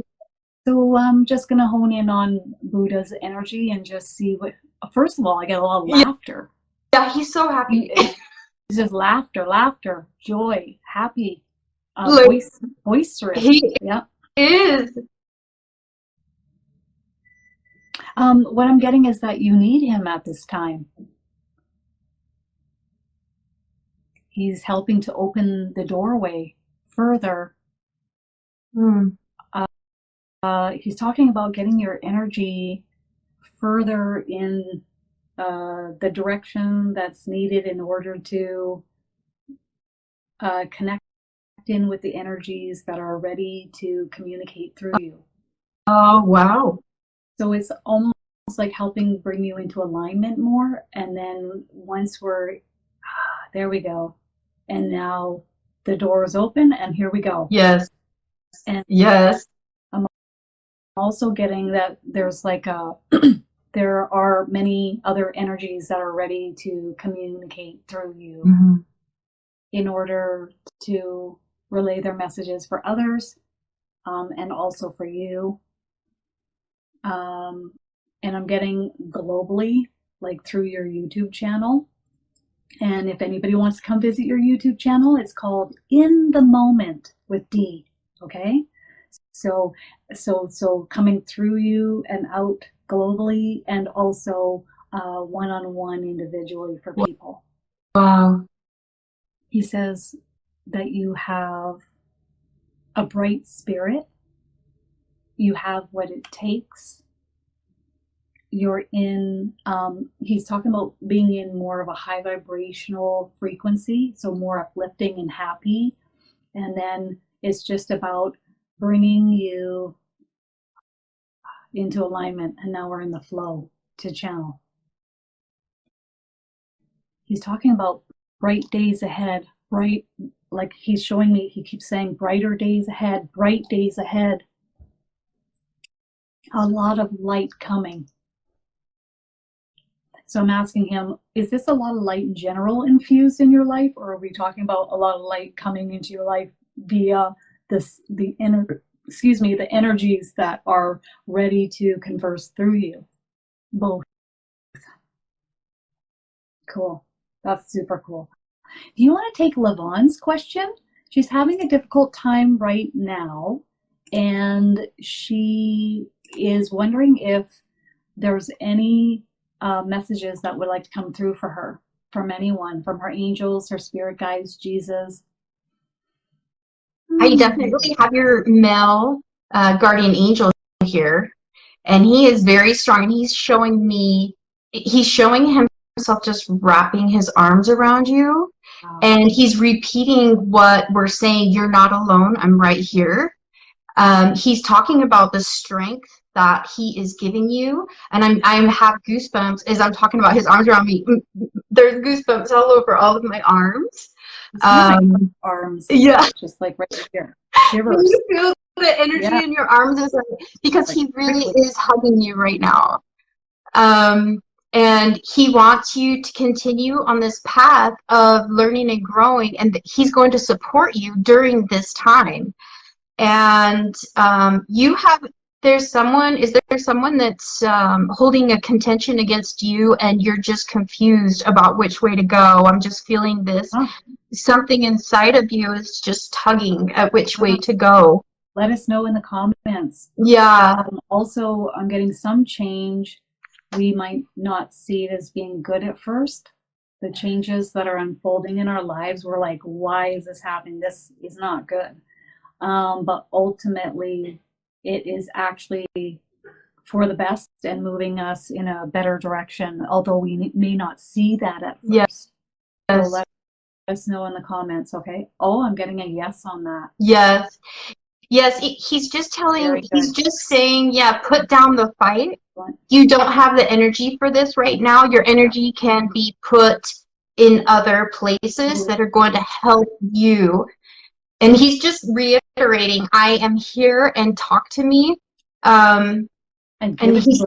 [SPEAKER 1] So I'm just gonna hone in on Buddha's energy and just see what. First of all, I get a lot of laughter.
[SPEAKER 2] Yeah, he's so happy.
[SPEAKER 1] It's just laughter, joy, happy, boisterous.
[SPEAKER 2] He is.
[SPEAKER 1] What I'm getting is that you need him at this time. He's helping to open the doorway further. He's talking about getting your energy further in the direction that's needed in order to connect in with the energies that are ready to communicate through you.
[SPEAKER 2] Oh, wow.
[SPEAKER 1] So it's almost like helping bring you into alignment more. And then once we're, there we go. And now the door is open and here we go.
[SPEAKER 2] Yes.
[SPEAKER 1] And
[SPEAKER 2] yes.
[SPEAKER 1] I'm also getting that there's like there are many other energies that are ready to communicate through you in order to relay their messages for others, and also for you. And I'm getting globally, like through your YouTube channel. And if anybody wants to come visit your YouTube channel, it's called In the Moment with D. Okay? So coming through you and out globally, and also one-on-one individually for people.
[SPEAKER 2] Wow.
[SPEAKER 1] He says that you have a bright spirit. You have what it takes. You're in, he's talking about being in more of a high vibrational frequency, so more uplifting and happy. And then it's just about bringing you into alignment. And now we're in the flow to channel. He's talking about bright days ahead, bright, like he's showing me, he keeps saying brighter days ahead, bright days ahead. A lot of light coming. So I'm asking him, is this a lot of light in general infused in your life, or are we talking about a lot of light coming into your life via the energies that are ready to converse through you? Both. Cool. That's super cool. Do you want to take Lavon's question? She's having a difficult time right now, and she is wondering if there's any messages that would like to come through for her from anyone, from her angels, her spirit guides, Jesus.
[SPEAKER 2] I definitely have your male guardian angel here, and he is very strong, and he's showing himself just wrapping his arms around you, and he's repeating what we're saying: you're not alone, I'm right here. He's talking about the strength that he is giving you, and I have goosebumps as I'm talking about his arms around me. There's goosebumps all over all of my arms.
[SPEAKER 1] Arms,
[SPEAKER 2] yeah,
[SPEAKER 1] just like right here.
[SPEAKER 2] When you feel the energy in your arms, is because he really is hugging you right now. And he wants you to continue on this path of learning and growing, and he's going to support you during this time. And is there someone that's holding a contention against you, and you're just confused about which way to go? I'm just feeling this. Something inside of you is just tugging at which way to go.
[SPEAKER 1] Let us know in the comments.
[SPEAKER 2] Yeah.
[SPEAKER 1] Also, I'm getting some change. We might not see it as being good at first. The changes that are unfolding in our lives, we're like, why is this happening? This is not good. But ultimately, it is actually for the best and moving us in a better direction, although we may not see that at first.
[SPEAKER 2] Yes.
[SPEAKER 1] So let us know in the comments, okay? Oh, I'm getting a yes on that.
[SPEAKER 2] Yes. Yes, he's just saying, yeah, put down the fight. You don't have the energy for this right now. Your energy can be put in other places that are going to help you. And he's just reiterating, I am here, and talk to me. And he's,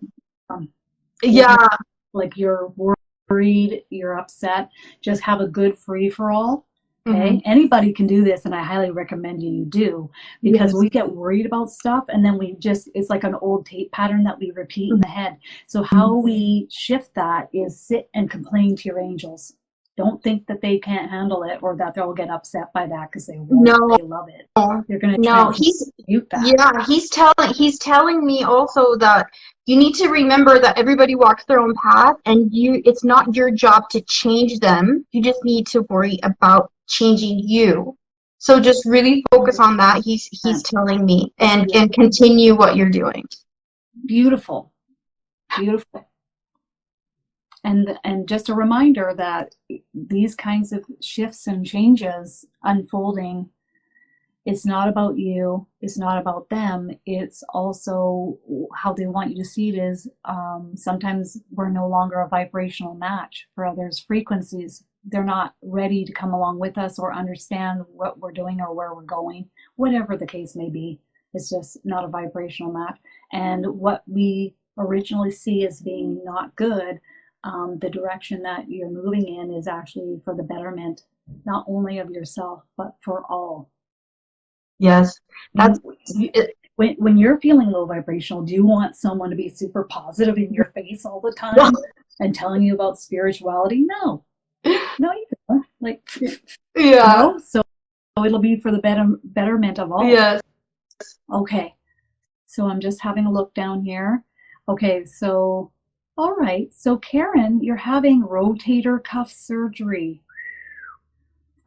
[SPEAKER 2] yeah.
[SPEAKER 1] Like you're worried, you're upset, just have a good free-for-all. Okay, anybody can do this, and I highly recommend you do, because we get worried about stuff, and then it's like an old tape pattern that we repeat in the head. So how we shift that is sit and complain to your angels. Don't think that they can't handle it, or that they'll get upset by that, because they won't.
[SPEAKER 2] No.
[SPEAKER 1] They love it. You're going to
[SPEAKER 2] transmute that. He's telling me also that you need to remember that everybody walks their own path, and it's not your job to change them. You just need to worry about changing you. So just really focus on that. He's telling me, and continue what you're doing.
[SPEAKER 1] Beautiful. Beautiful. And just a reminder that these kinds of shifts and changes unfolding, it's not about you, it's not about them, it's also how they want you to see it is sometimes we're no longer a vibrational match for others' frequencies. They're not ready to come along with us or understand what we're doing or where we're going, whatever the case may be. It's just not a vibrational match. And what we originally see as being not good, the direction that you're moving in is actually for the betterment, not only of yourself, but for all.
[SPEAKER 2] Yes. That's
[SPEAKER 1] when you're feeling low vibrational, do you want someone to be super positive in your face all the time and telling you about spirituality? No, you don't. Like, so it'll be for the betterment of all.
[SPEAKER 2] Yes.
[SPEAKER 1] Okay. So I'm just having a look down here. Okay, so all right. So Karen, you're having rotator cuff surgery.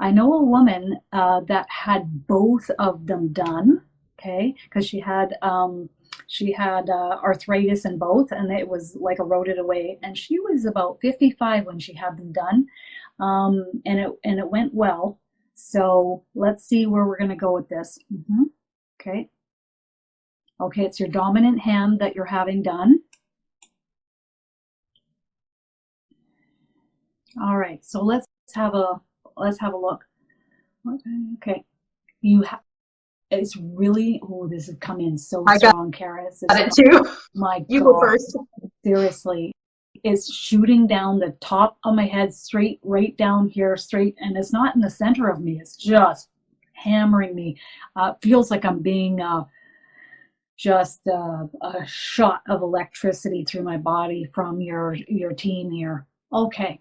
[SPEAKER 1] I know a woman that had both of them done, okay, because she had arthritis in both, and it was like eroded away. And she was about 55 when she had them done, and it went well. So let's see where we're going to go with this. Okay, it's your dominant hand that you're having done. All right, so let's have a look. Okay, it's really, this has come in so strong, Kara.
[SPEAKER 2] Got it too.
[SPEAKER 1] My
[SPEAKER 2] you
[SPEAKER 1] God.
[SPEAKER 2] go first.
[SPEAKER 1] Seriously, it's shooting down the top of my head, straight, right down here, straight, and it's not in the center of me. It's just hammering me. Feels like I'm being just a shot of electricity through my body from your team here. Okay,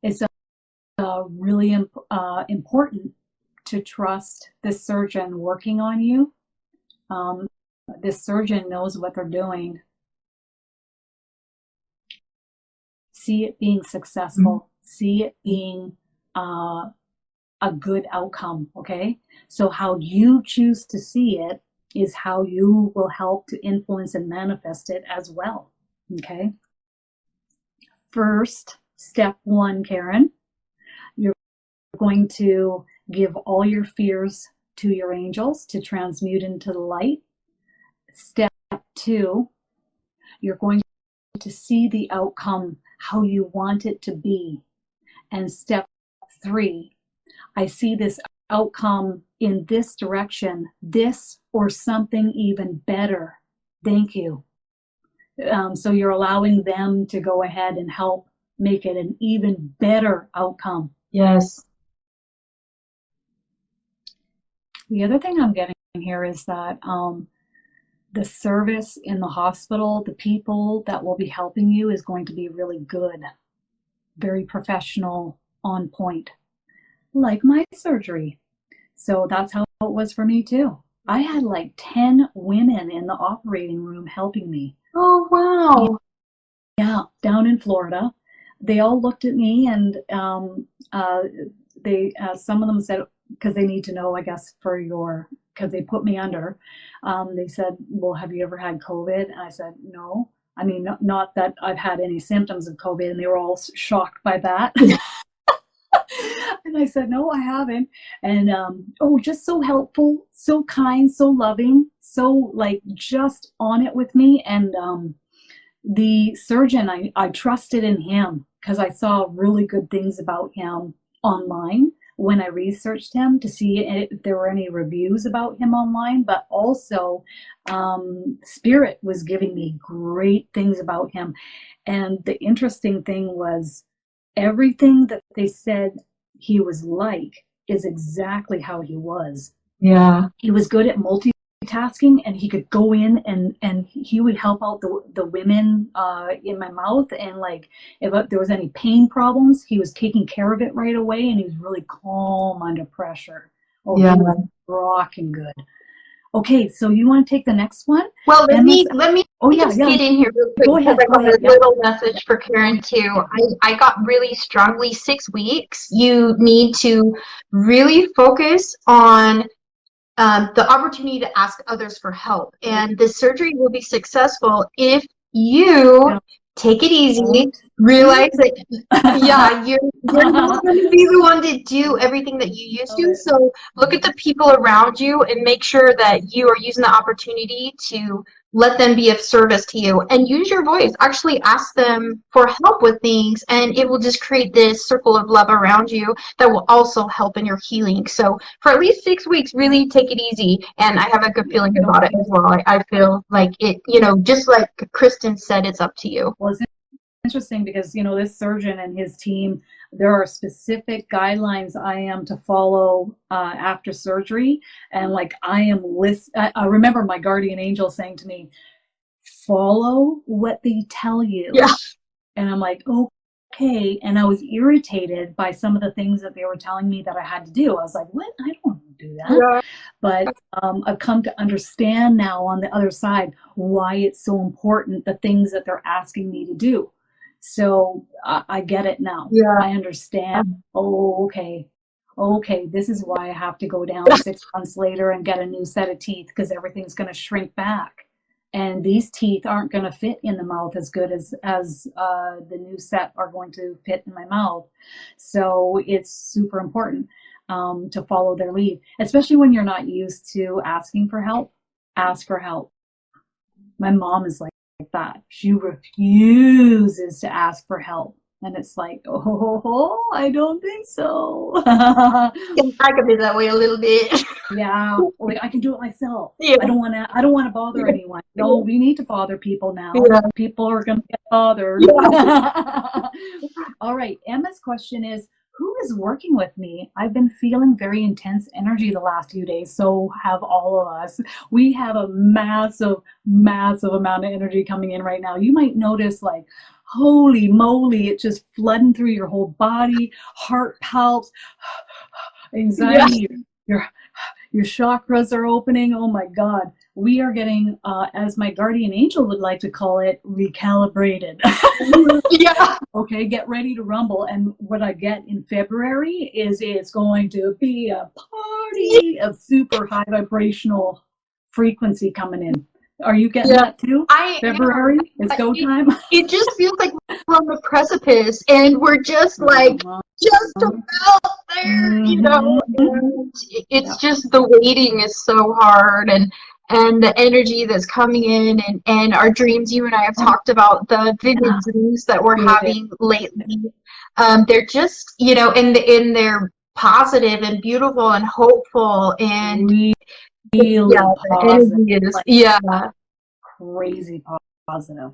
[SPEAKER 1] it's really important to trust this surgeon working on you. This surgeon knows what they're doing. See it being successful. See it being a good outcome. Okay, so how you choose to see it is how you will help to influence and manifest it as well. Okay. First, step one, Karen, you're going to give all your fears to your angels to transmute into the light. Step two, you're going to see the outcome how you want it to be. And step three, I see this outcome in this direction, this or something even better. Thank you. So you're allowing them to go ahead and help make it an even better outcome.
[SPEAKER 2] Yes.
[SPEAKER 1] The other thing I'm getting here is that the service in the hospital, the people that will be helping you is going to be really good, very professional, on point, like my surgery. So that's how it was for me too. I had like 10 women in the operating room helping me.
[SPEAKER 2] Oh, wow.
[SPEAKER 1] Yeah, down in Florida. They all looked at me and they some of them said, because they need to know, I guess, because they put me under. They said, well, have you ever had COVID? And I said, no. I mean, not that I've had any symptoms of COVID, and they were all shocked by that. And I said, no, I haven't. And just so helpful, so kind, so loving, so like just on it with me. And the surgeon, I trusted in him because I saw really good things about him online when I researched him to see if there were any reviews about him online, but also Spirit was giving me great things about him. And the interesting thing was everything that they said he was like is exactly how he was.
[SPEAKER 2] Yeah.
[SPEAKER 1] He was good at multitasking, and he could go in and he would help out the women in my mouth, and like if there was any pain problems, he was taking care of it right away, and he was really calm under pressure. Oh, yeah. He was rocking good. Okay, so you want to take the next one?
[SPEAKER 2] Well, let me just get in here real quick.
[SPEAKER 1] Go ahead.
[SPEAKER 2] I got a little message for Karen too. I got really strongly 6 weeks. You need to really focus on the opportunity to ask others for help. And the surgery will be successful if you take it easy, realize that, you're not going to be the one to do everything that you used to. So look at the people around you and make sure that you are using the opportunity to let them be of service to you, and use your voice. Actually ask them for help with things, and it will just create this circle of love around you that will also help in your healing. So for at least 6 weeks, really take it easy, and I have a good feeling about it as well. I feel like it, just like Kristin said, it's up to you.
[SPEAKER 1] Well, it's interesting because, this surgeon and his team, there are specific guidelines I am to follow after surgery. And like I remember my guardian angel saying to me, follow what they tell you.
[SPEAKER 2] Yeah.
[SPEAKER 1] And I'm like, okay. And I was irritated by some of the things that they were telling me that I had to do. I was like, what? I don't want to do that. Yeah. But I've come to understand now on the other side why it's so important, the things that they're asking me to do. So I get it now. Yeah. I understand. Oh, okay. This is why I have to go down 6 months later and get a new set of teeth, because everything's going to shrink back. And these teeth aren't going to fit in the mouth as good as the new set are going to fit in my mouth. So it's super important to follow their lead, especially when you're not used to asking for help. Ask for help. My mom is like that. She refuses to ask for help. And it's like, oh, I don't think so.
[SPEAKER 2] I can be that way a little bit.
[SPEAKER 1] Yeah, like I can do it myself.
[SPEAKER 2] Yeah.
[SPEAKER 1] I don't want to bother anyone. No, we need to bother people now.
[SPEAKER 2] Yeah.
[SPEAKER 1] People are going to get bothered.
[SPEAKER 2] Yeah.
[SPEAKER 1] All right, Emma's question is, who is working with me? I've been feeling very intense energy the last few days. So have all of us. We have a massive, massive amount of energy coming in right now. You might notice like, holy moly, it's just flooding through your whole body, heart palps, anxiety, your chakras are opening. Oh my God. We are getting, as my guardian angel would like to call it, recalibrated.
[SPEAKER 2] Yeah.
[SPEAKER 1] Okay, get ready to rumble. And what I get in February is it's going to be a party of super high vibrational frequency coming in. Are you getting that too? February is go time.
[SPEAKER 2] It just feels like we're on the precipice and we're just like just about there, you know. And it's just the waiting is so hard, and the energy that's coming in, and our dreams. You and I have talked about the vivid dreams that we're having lately. They're just, you know, in they're positive and beautiful and hopeful, and
[SPEAKER 1] really
[SPEAKER 2] yeah, the energy is
[SPEAKER 1] like, crazy positive.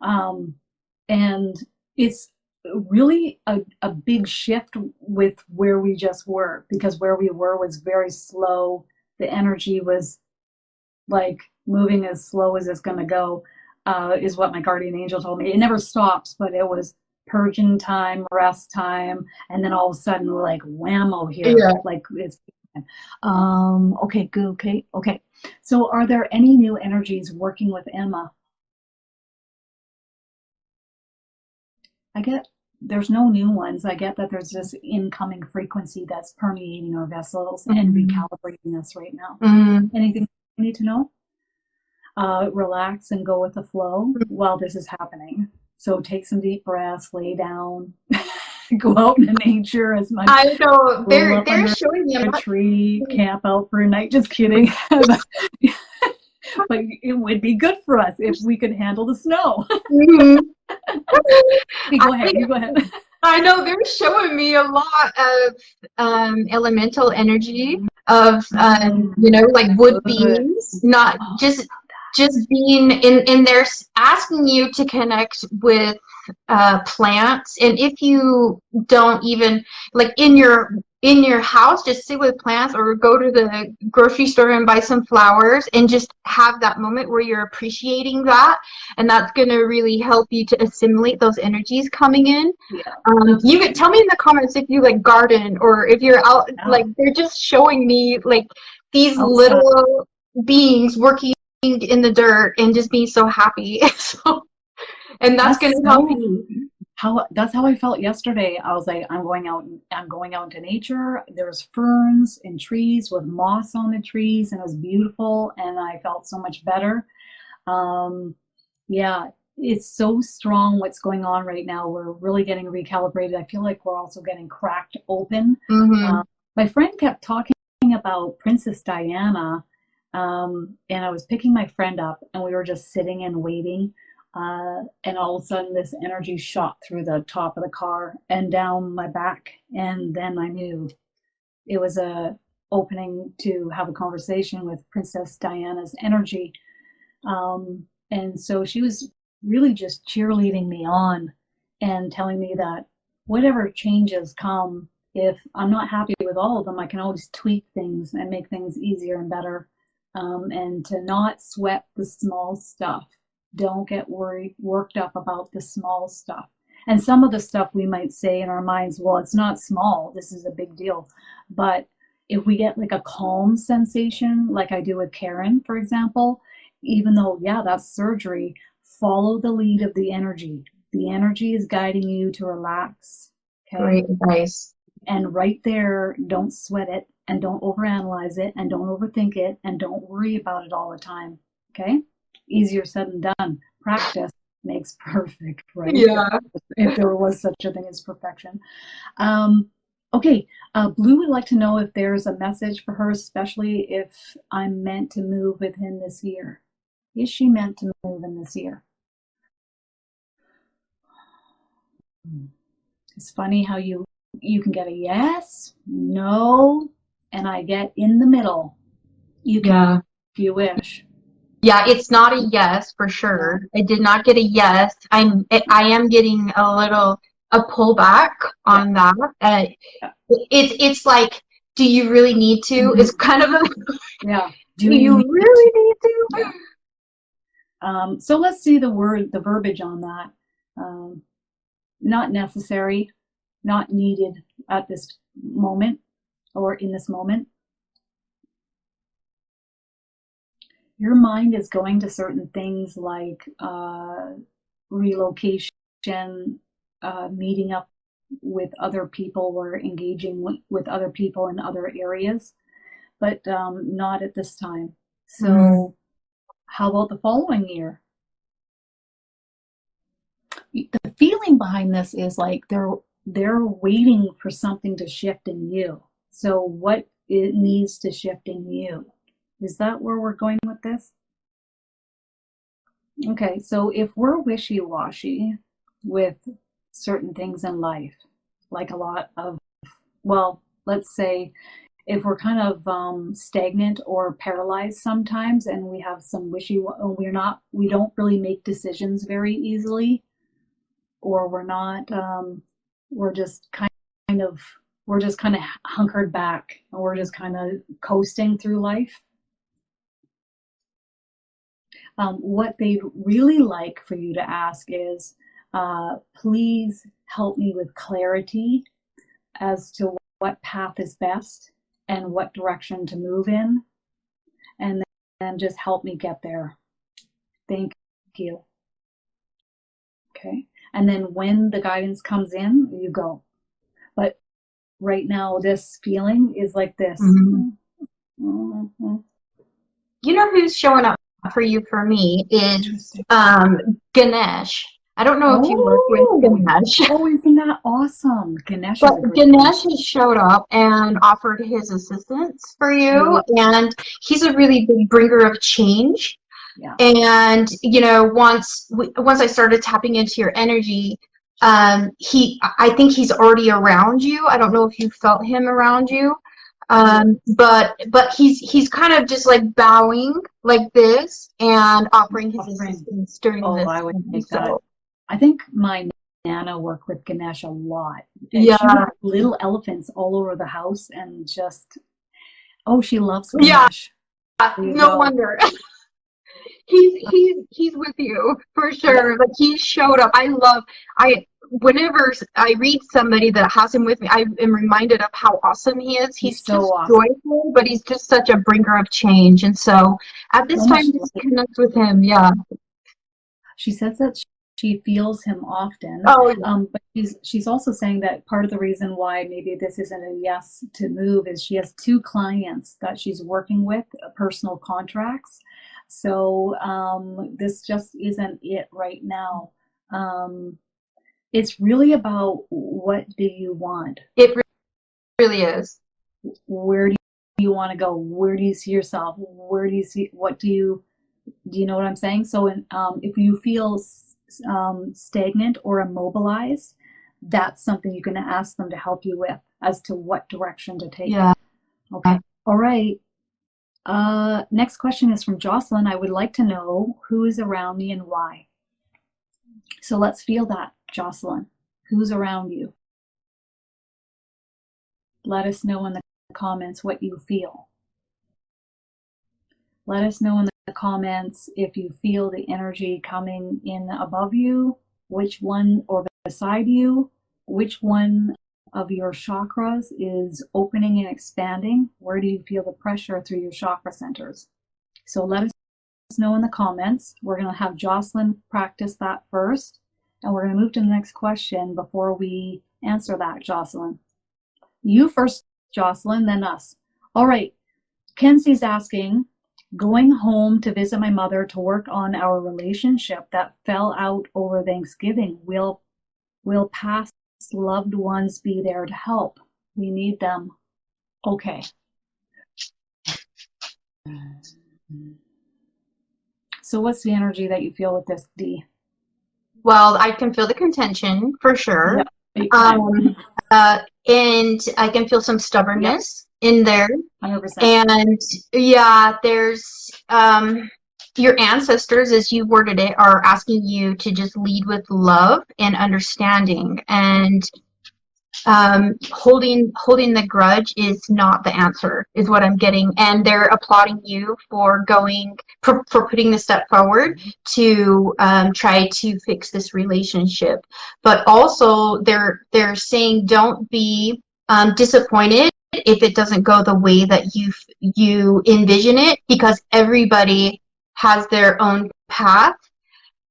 [SPEAKER 1] And it's really a big shift with where we just were, because where we were was very slow. The energy was like moving as slow as it's going to go, is what my guardian angel told me. It never stops, but it was purging time, rest time, and then all of a sudden we're like whammo here. Like it's okay, good, okay. So are there any new energies working with Emma? I get there's no new ones. I get that there's this incoming frequency that's permeating our vessels and recalibrating us right now. Anything you need to know? Relax and go with the flow while this is happening. So take some deep breaths, lay down, go out in nature as much.
[SPEAKER 2] I know they're showing me
[SPEAKER 1] a tree, camp out for a night. Just kidding. But it would be good for us if we could handle the snow. You go ahead.
[SPEAKER 2] I know they're showing me a lot of elemental energy of you know, like wood beings, not just being in there, asking you to connect with plants. And if you don't even like in your house, just sit with plants, or go to the grocery store and buy some flowers and just have that moment where you're appreciating that, and that's going to really help you to assimilate those energies coming in. You can tell me in the comments if you like garden, or if you're out. Like, they're just showing me like these little beings working in the dirt and just being so happy. So, and that's going to help you.
[SPEAKER 1] That's how I felt yesterday. I was like, I'm going out into nature. There's ferns and trees with moss on the trees, and it was beautiful, and I felt so much better. Yeah, it's so strong what's going on right now. We're really getting recalibrated. I feel like we're also getting cracked open. My friend kept talking about Princess Diana, and I was picking my friend up, and we were just sitting and waiting. And all of a sudden this energy shot through the top of the car and down my back, and then I knew it was a opening to have a conversation with Princess Diana's energy. And so she was really just cheerleading me on and telling me that whatever changes come, if I'm not happy with all of them, I can always tweak things and make things easier and better, and to not sweat the small stuff. Don't get worked up about the small stuff. And some of the stuff we might say in our minds, well, it's not small, this is a big deal. But if we get like a calm sensation, like I do with Karen, for example, even though, yeah, that's surgery, follow the lead of the energy. The energy is guiding you to relax. Okay.
[SPEAKER 2] Great advice.
[SPEAKER 1] And right there, don't sweat it, and don't overanalyze it, and don't overthink it, and don't worry about it all the time. Okay. Easier said than done. Practice makes perfect, right?
[SPEAKER 2] Yeah.
[SPEAKER 1] If there was such a thing as perfection. Okay, Blue would like to know if there's a message for her, especially if I'm meant to move with him this year. Is she meant to move in this year? It's funny how you can get a yes, no, and I get in the middle. You can,
[SPEAKER 2] Yeah.
[SPEAKER 1] if you wish.
[SPEAKER 2] Yeah, it's not a yes for sure. I did not get a yes. I am getting a pullback on that.
[SPEAKER 1] Yeah.
[SPEAKER 2] It's like, do you really need to? It's kind of a
[SPEAKER 1] Yeah.
[SPEAKER 2] do you really need to?
[SPEAKER 1] Yeah. So let's see the verbiage on that. Not necessary, not needed at this moment or in this moment. Your mind is going to certain things like relocation, meeting up with other people or engaging with other people in other areas, but not at this time. So how about the following year? The feeling behind this is like they're waiting for something to shift in you. So what it needs to shift in you? Is that where we're going with this? Okay, so if we're wishy-washy with certain things in life, like a lot of, well, let's say if we're kind of stagnant or paralyzed sometimes and we have some we don't really make decisions very easily, or we're not, we're just kind of, we're just kind of hunkered back and we're just kind of coasting through life. What they'd really like for you to ask is, please help me with clarity as to what path is best and what direction to move in, and then just help me get there. Thank you. Okay. And then when the guidance comes in, you go. But right now, this feeling is like this.
[SPEAKER 2] Mm-hmm. You know who's showing up for you for me is Ganesh. I don't know if you work with Ganesh.
[SPEAKER 1] Oh, isn't that awesome? Ganesh
[SPEAKER 2] But
[SPEAKER 1] is a great
[SPEAKER 2] Ganesh has showed up and offered his assistance for you, and he's a really big bringer of change.
[SPEAKER 1] Yeah.
[SPEAKER 2] And you know, once I started tapping into your energy, I think he's already around you. I don't know if you felt him around you. But he's kind of just like bowing like this and offering his assistance during this.
[SPEAKER 1] I would take that. I think my Nana worked with Ganesh a lot. And
[SPEAKER 2] yeah.
[SPEAKER 1] She would have little elephants all over the house and just, she loves Ganesh.
[SPEAKER 2] Yeah. No wonder. He's with you for sure. Like he showed up. Whenever I read somebody that has him with me, I am reminded of how awesome he is. He's so just awesome. Joyful, but he's just such a bringer of change. And so at this time, just connect with him. Yeah.
[SPEAKER 1] She says that she feels him often. But she's also saying that part of the reason why maybe this isn't a yes to move is she has 2 clients that she's working with, personal contracts. So this just isn't it right now. It's really about, what do you want?
[SPEAKER 2] It really is.
[SPEAKER 1] Where do you want to go? Where do you see yourself? Where do you see, what do you know what I'm saying? So if you feel stagnant or immobilized, that's something you can ask them to help you with as to what direction to take.
[SPEAKER 2] Yeah.
[SPEAKER 1] Okay. All right. Next question is from Jocelyn. I would like to know who is around me and why. So let's feel that, Jocelyn. Who's around you? Let us know in the comments what you feel. Let us know in the comments if you feel the energy coming in above you, which one, or beside you, which one of your chakras is opening and expanding. Where do you feel the pressure through your chakra centers? So let us know in the comments. We're going to have Jocelyn practice that first, and we're going to move to the next question before we answer that, Jocelyn. You first, Jocelyn, then us. All right. Kenzie's asking, going home to visit my mother to work on our relationship that fell out over Thanksgiving. Will past loved ones be there to help? We need them. Okay. So what's the energy that you feel with this, Dee?
[SPEAKER 2] Well, I can feel the contention for sure. And I can feel some stubbornness in there.
[SPEAKER 1] 100%.
[SPEAKER 2] And yeah, there's your ancestors, as you worded it, are asking you to just lead with love and understanding. And holding the grudge is not the answer, is what I'm getting. And they're applauding you for putting the step forward to try to fix this relationship. But also they're saying don't be disappointed if it doesn't go the way that you envision it, because everybody has their own path.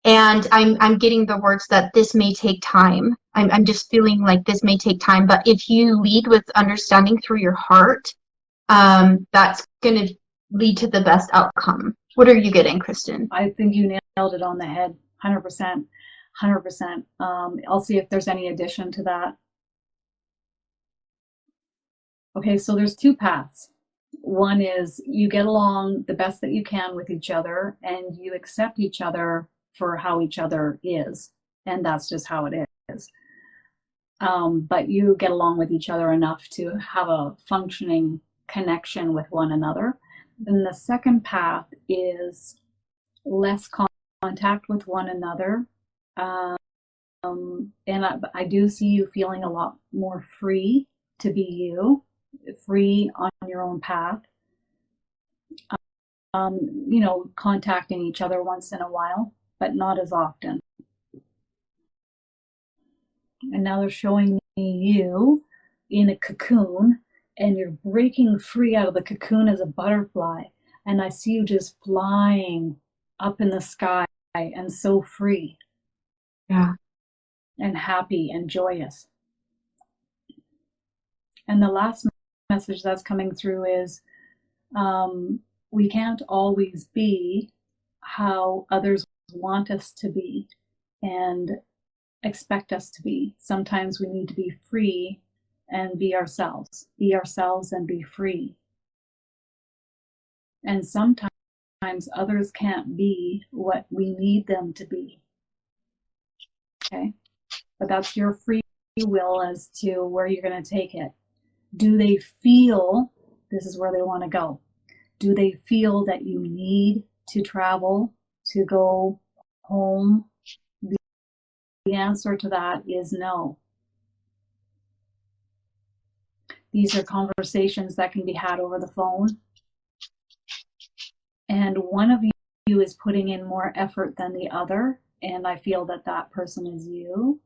[SPEAKER 2] And I'm getting the words that this may take time. I'm just feeling like this may take time. But if you lead with understanding through your heart, that's going to lead to the best outcome. What are you getting, Kristin?
[SPEAKER 1] I think you nailed it on the head. 100%. 100%. I'll see if there's any addition to that. Okay, so there's two paths. One is you get along the best that you can with each other, and you accept each other for how each other is, and that's just how it is. But you get along with each other enough to have a functioning connection with one another. And the second path is less contact with one another. And I do see you feeling a lot more free to be you, free on your own path. Contacting each other once in a while, but not as often. And now they're showing me you in a cocoon, and you're breaking free out of the cocoon as a butterfly. And I see you just flying up in the sky and so free.
[SPEAKER 2] Yeah.
[SPEAKER 1] And happy and joyous. And the last message that's coming through is we can't always be how others want us to be and expect us to be. Sometimes we need to be free and be ourselves and be free. And sometimes others can't be what we need them to be. Okay? But that's your free will as to where you're going to take it. Do they feel this is where they want to go? Do they feel that you need to travel to go home? The answer to that is no. These are conversations that can be had over the phone. And one of you is putting in more effort than the other, and I feel that that person is you.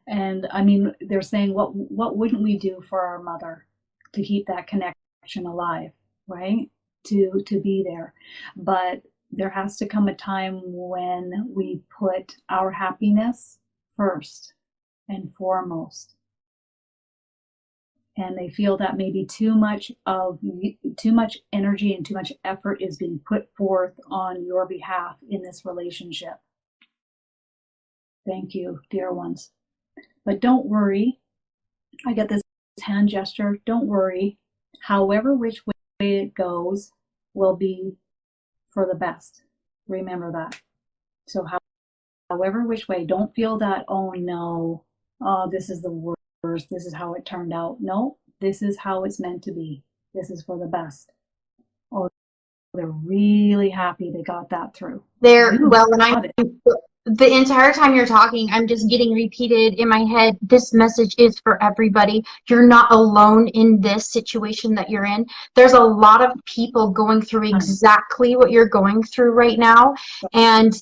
[SPEAKER 1] And I mean, they're saying, what wouldn't we do for our mother to keep that connection alive, right? To be there. But there has to come a time when we put our happiness first and foremost. And they feel that maybe too much energy and too much effort is being put forth on your behalf in this relationship. Thank you, dear ones. But don't worry. I get this hand gesture. Don't worry. However which way it goes will be for the best. Remember that. So however which way, don't feel that, oh no, this is the worst. This is how it turned out. No, this is how it's meant to be. This is for the best. Oh, they're really happy they got that through.
[SPEAKER 2] The entire time you're talking, I'm just getting repeated in my head, this message is for everybody. You're not alone in this situation that you're in. There's a lot of people going through exactly what you're going through right now. And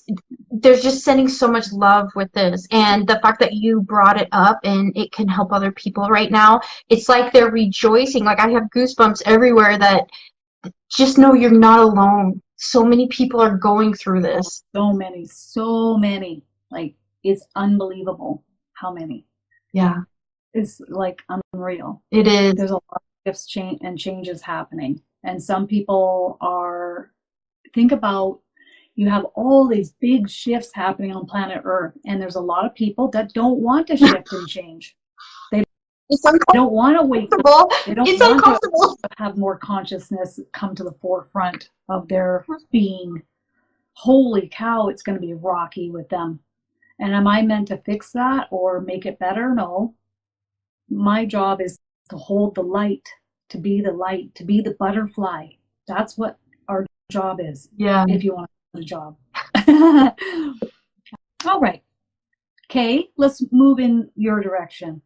[SPEAKER 2] there's just sending so much love with this. And the fact that you brought it up and it can help other people right now, it's like they're rejoicing. Like I have goosebumps everywhere that just know you're not alone. So many people are going through this.
[SPEAKER 1] So many. Like, it's unbelievable how many.
[SPEAKER 2] Yeah.
[SPEAKER 1] It's like unreal.
[SPEAKER 2] It is.
[SPEAKER 1] There's a lot of shifts and changes happening. And some people think about, you have all these big shifts happening on planet Earth, and there's a lot of people that don't want to shift and change. They don't want to wake up. They don't want to have more consciousness come to the forefront of their being. Holy cow, it's going to be rocky with them. And am I meant to fix that or make it better? No. My job is to hold the light, to be the light, to be the butterfly. That's what our job is.
[SPEAKER 2] Yeah.
[SPEAKER 1] If you want a job. All right. Kay, let's move in your direction.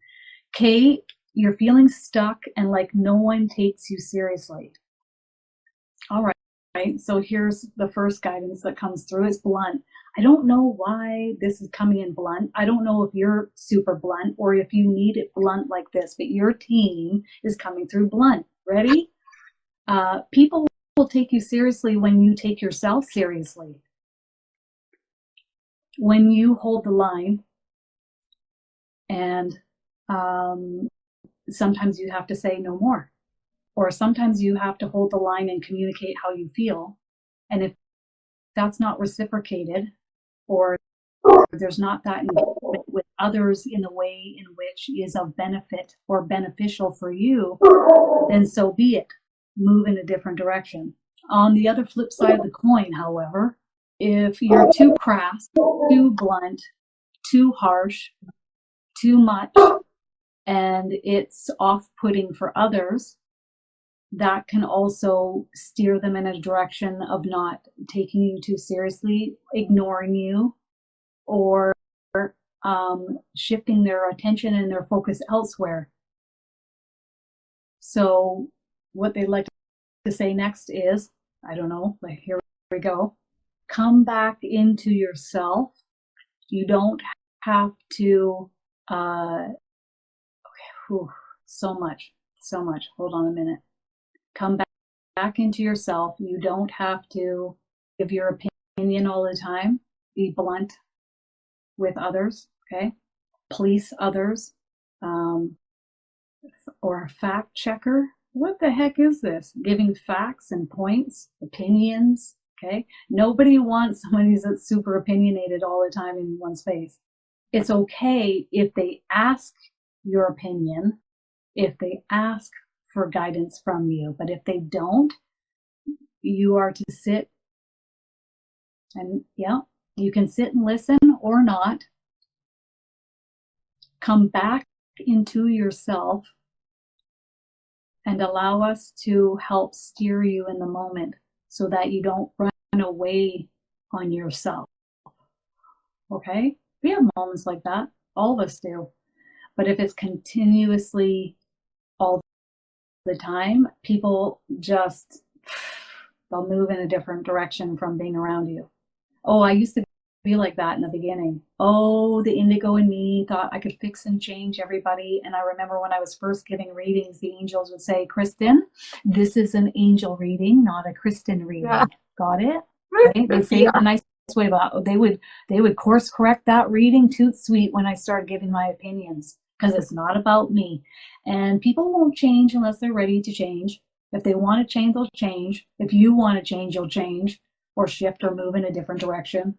[SPEAKER 1] Kay, you're feeling stuck and like no one takes you seriously. All right. Right. So here's the first guidance that comes through. It's blunt. I don't know why this is coming in blunt. I don't know if you're super blunt or if you need it blunt like this, but your team is coming through blunt. Ready? People will take you seriously when you take yourself seriously. When you hold the line, and sometimes you have to say no more. Or sometimes you have to hold the line and communicate how you feel. And if that's not reciprocated, or there's not that engagement with others in a way in which is of benefit or beneficial for you, then so be it. Move in a different direction. On the other flip side of the coin, however, if you're too crass, too blunt, too harsh, too much, and it's off-putting for others, that can also steer them in a direction of not taking you too seriously, ignoring you, or shifting their attention and their focus elsewhere. So what they'd like to say next is, I don't know, like here we go. Come back into yourself. You don't have to, okay, whew, so much. Hold on a minute. Come back into yourself. You don't have to give your opinion all the time. Be blunt with others, okay? Police others, or a fact checker. What the heck is this? Giving facts and points, opinions, okay? Nobody wants somebody that's super opinionated all the time in one's face. It's okay if they ask your opinion, if they ask for guidance from you, but if they don't, you are to sit and, yeah, you can sit and listen or not. Come back into yourself and allow us to help steer you in the moment so that you don't run away on yourself. Okay? We have moments like that. All of us do. But if it's continuously all the time, people just, they'll move in a different direction from being around you. Oh, I used to be like that in the beginning. Oh, the indigo in me thought I could fix and change everybody. And I remember when I was first giving readings, the angels would say, Kristin, this is an angel reading, not a Kristin reading. Yeah. Got it? Right? They'd say it in a nice way, but they would course correct that reading toot sweet when I started giving my opinions, because it's not about me. And people won't change unless they're ready to change. If they want to change, they'll change. If you want to change, you'll change or shift or move in a different direction.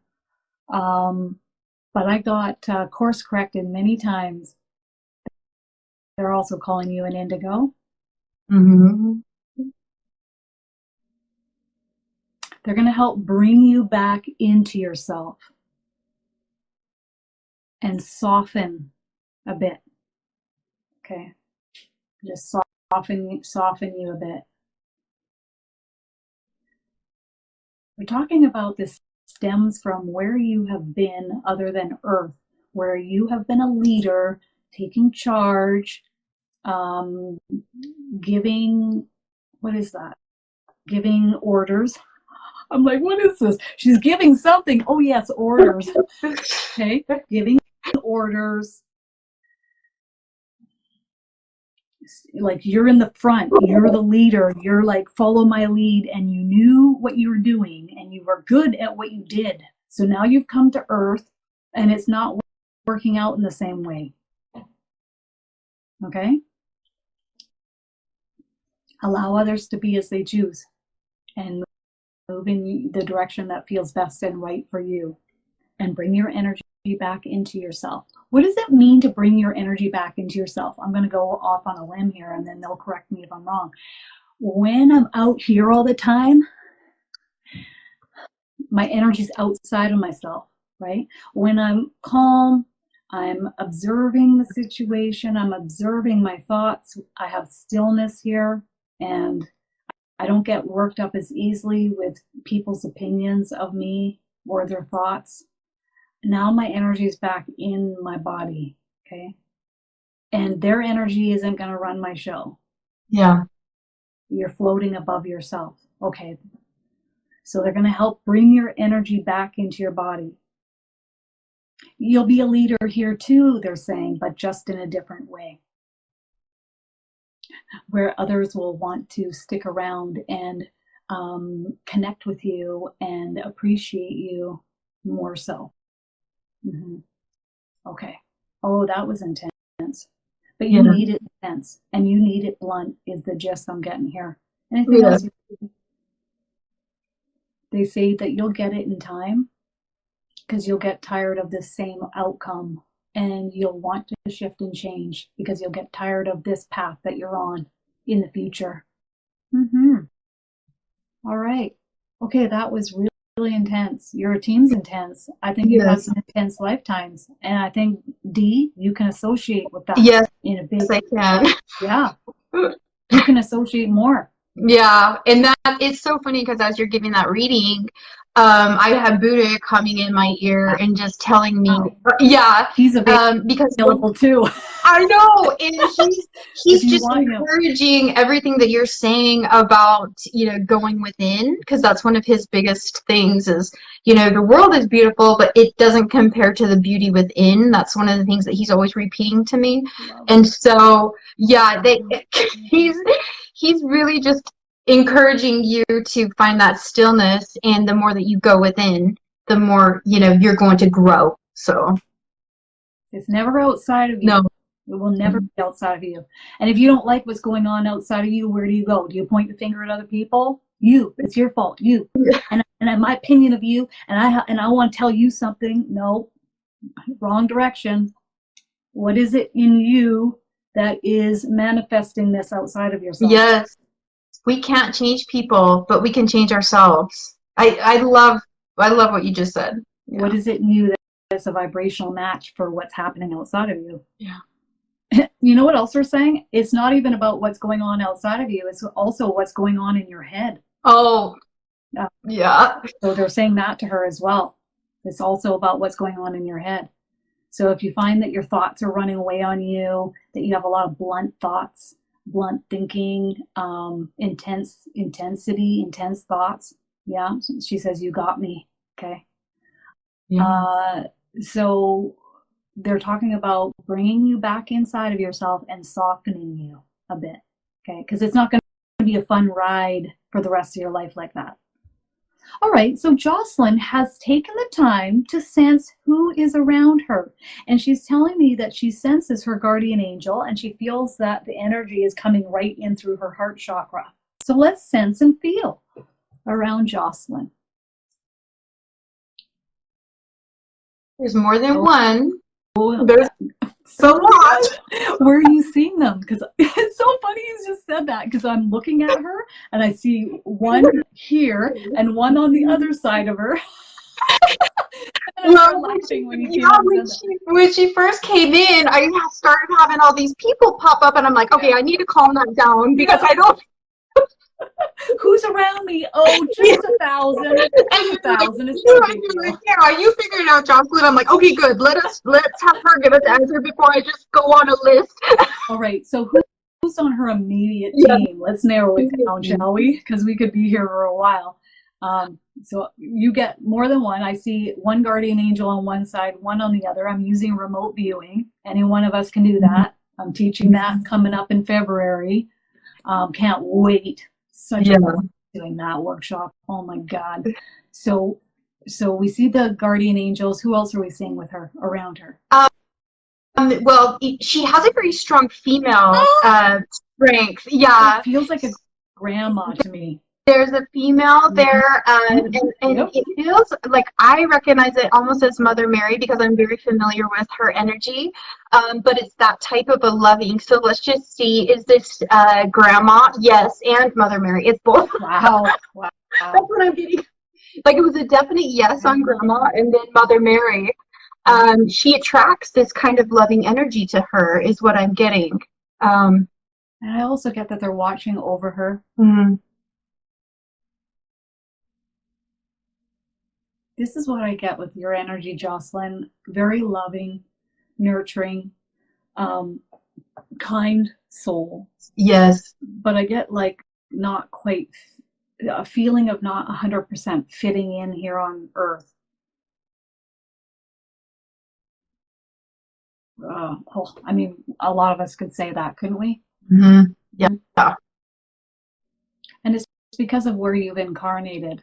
[SPEAKER 1] But I got course corrected many times. They're also calling you an indigo. Mm-hmm. They're going to help bring you back into yourself and soften a bit. Okay. Just soften you a bit. We're talking about this stems from where you have been other than Earth, where you have been a leader, taking charge, giving, what is that? Giving orders. I'm like, what is this? She's giving something. Oh yes, orders. Okay, giving orders. Like you're in the front, you're the leader, you're like, follow my lead, and you knew what you were doing and you were good at what you did. So now you've come to Earth and it's not working out in the same way. Okay? Allow others to be as they choose and move in the direction that feels best and right for you, and bring your energy back into yourself. What does it mean to bring your energy back into yourself? I'm going to go off on a limb here and then they'll correct me if I'm wrong. When I'm out here all the time, my energy's outside of myself. right? When I'm calm, I'm observing the situation, I'm observing my thoughts, I have stillness here, and I don't get worked up as easily with people's opinions of me or their thoughts. Now my energy is back in my body, okay? And their energy isn't going to run my show.
[SPEAKER 2] Yeah.
[SPEAKER 1] You're floating above yourself. Okay. So they're going to help bring your energy back into your body. You'll be a leader here too, they're saying, but just in a different way, where others will want to stick around and connect with you and appreciate you more so. Mm-hmm. Okay. Oh, that was intense. But you need it intense and you need it blunt is the gist I'm getting here. Anything else? They say that you'll get it in time because you'll get tired of this same outcome and you'll want to shift and change because you'll get tired of this path that you're on in the future. Mm-hmm. All right. Okay, that was really intense. Your team's intense. I think you have some intense lifetimes. And I think, Dee, you can associate with that.
[SPEAKER 2] Yes,
[SPEAKER 1] in a big,
[SPEAKER 2] I can.
[SPEAKER 1] Yeah. You can associate more.
[SPEAKER 2] Yeah, and that it's so funny because as you're giving that reading, I had Buddha coming in my ear and just telling me,
[SPEAKER 1] he's available too.
[SPEAKER 2] I know, and he's just encouraging everything that you're saying about, going within, because that's one of his biggest things is, the world is beautiful, but it doesn't compare to the beauty within. That's one of the things that he's always repeating to me. And so, he's really just encouraging you to find that stillness, and the more that you go within, the more, you're going to grow. So
[SPEAKER 1] it's never outside of you. No. It will never be outside of you. And if you don't like what's going on outside of you, where do you go? Do you point the finger at other people? You. It's your fault. You. And my opinion of you, and I want to tell you something. No. Wrong direction. What is it in you that is manifesting this outside of yourself?
[SPEAKER 2] Yes. We can't change people, but we can change ourselves. I love what you just said.
[SPEAKER 1] Yeah. What is it in you that's a vibrational match for what's happening outside of you?
[SPEAKER 2] Yeah.
[SPEAKER 1] You know what else they're saying? It's not even about what's going on outside of you. It's also what's going on in your head.
[SPEAKER 2] Oh, yeah.
[SPEAKER 1] So they're saying that to her as well. It's also about what's going on in your head. So if you find that your thoughts are running away on you, that you have a lot of blunt thoughts, blunt thinking, intense thoughts. Yeah. She says, you got me. Okay. Yeah. So they're talking about bringing you back inside of yourself and softening you a bit. Okay. Because it's not going to be a fun ride for the rest of your life like that. All right, so Jocelyn has taken the time to sense who is around her. And she's telling me that she senses her guardian angel and she feels that the energy is coming right in through her heart chakra. So let's sense and feel around Jocelyn.
[SPEAKER 2] There's more than one.
[SPEAKER 1] Oh,
[SPEAKER 2] there's so much.
[SPEAKER 1] Where are you seeing them? Because it's so funny you just said that, because I'm looking at her and I see one here and one on the other side of her.
[SPEAKER 2] When she first came in, I started having all these people pop up and I'm like, okay, I need to calm that down because I don't.
[SPEAKER 1] Who's around me? Oh, just 1,000. Just 1,000.
[SPEAKER 2] Yeah, you figured it out, Jocelyn. I'm like, okay, good. Let's have her give us the answer before I just go on a list.
[SPEAKER 1] All right. So who's on her immediate team? Let's narrow it down, shall we? Because we could be here for a while. So you get more than one. I see one guardian angel on one side, one on the other. I'm using remote viewing. Any one of us can do that. I'm teaching that coming up in February. Can't wait. Such a doing that workshop. Oh my God. So we see the guardian angels. Who else are we seeing with her, around her?
[SPEAKER 2] Well, she has a very strong female strength. Yeah.
[SPEAKER 1] It feels like a grandma to me.
[SPEAKER 2] There's a female there, and it feels like I recognize it almost as Mother Mary because I'm very familiar with her energy, but it's that type of a loving. So let's just see, is this grandma? Yes, and Mother Mary. It's both.
[SPEAKER 1] Wow.
[SPEAKER 2] That's what I'm getting. Like it was a definite yes on Grandma, and then Mother Mary. She attracts this kind of loving energy to her, is what I'm getting.
[SPEAKER 1] And I also get that they're watching over her.
[SPEAKER 2] Mm.
[SPEAKER 1] This is what I get with your energy, Jocelyn. Very loving, nurturing, kind soul.
[SPEAKER 2] Yes.
[SPEAKER 1] But I get like not quite a feeling of not 100% fitting in here on Earth. I mean, a lot of us could say that, couldn't we?
[SPEAKER 2] Mm-hmm. Yeah.
[SPEAKER 1] And it's because of where you've incarnated.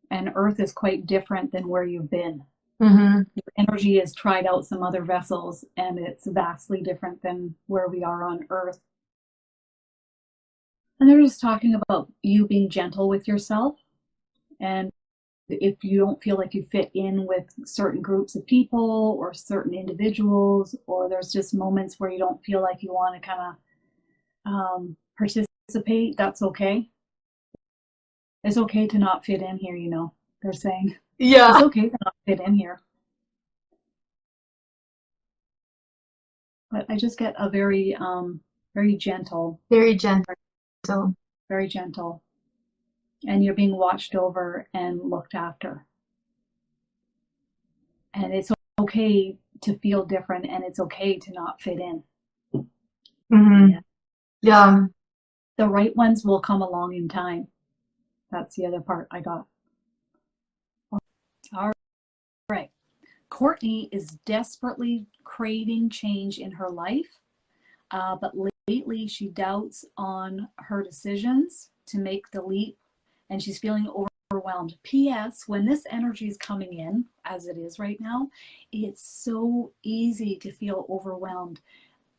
[SPEAKER 1] And Earth is quite different than where you've been.
[SPEAKER 2] Mm-hmm.
[SPEAKER 1] Your energy has tried out some other vessels, and it's vastly different than where we are on Earth. And they're just talking about you being gentle with yourself. And if you don't feel like you fit in with certain groups of people or certain individuals, or there's just moments where you don't feel like you want to kind of participate, that's okay. It's okay to not fit in here, you know, they're saying.
[SPEAKER 2] Yeah.
[SPEAKER 1] It's okay to not fit in here. But I just get a very, very gentle.
[SPEAKER 2] Very gentle.
[SPEAKER 1] Very gentle. And you're being watched over and looked after. And it's okay to feel different, and it's okay to not fit in.
[SPEAKER 2] Mm-hmm. Yeah.
[SPEAKER 1] The right ones will come along in time. That's the other part I got. All right. Courtney is desperately craving change in her life, but lately she doubts on her decisions to make the leap, and she's feeling overwhelmed. P.S. When this energy is coming in, as it is right now, it's so easy to feel overwhelmed.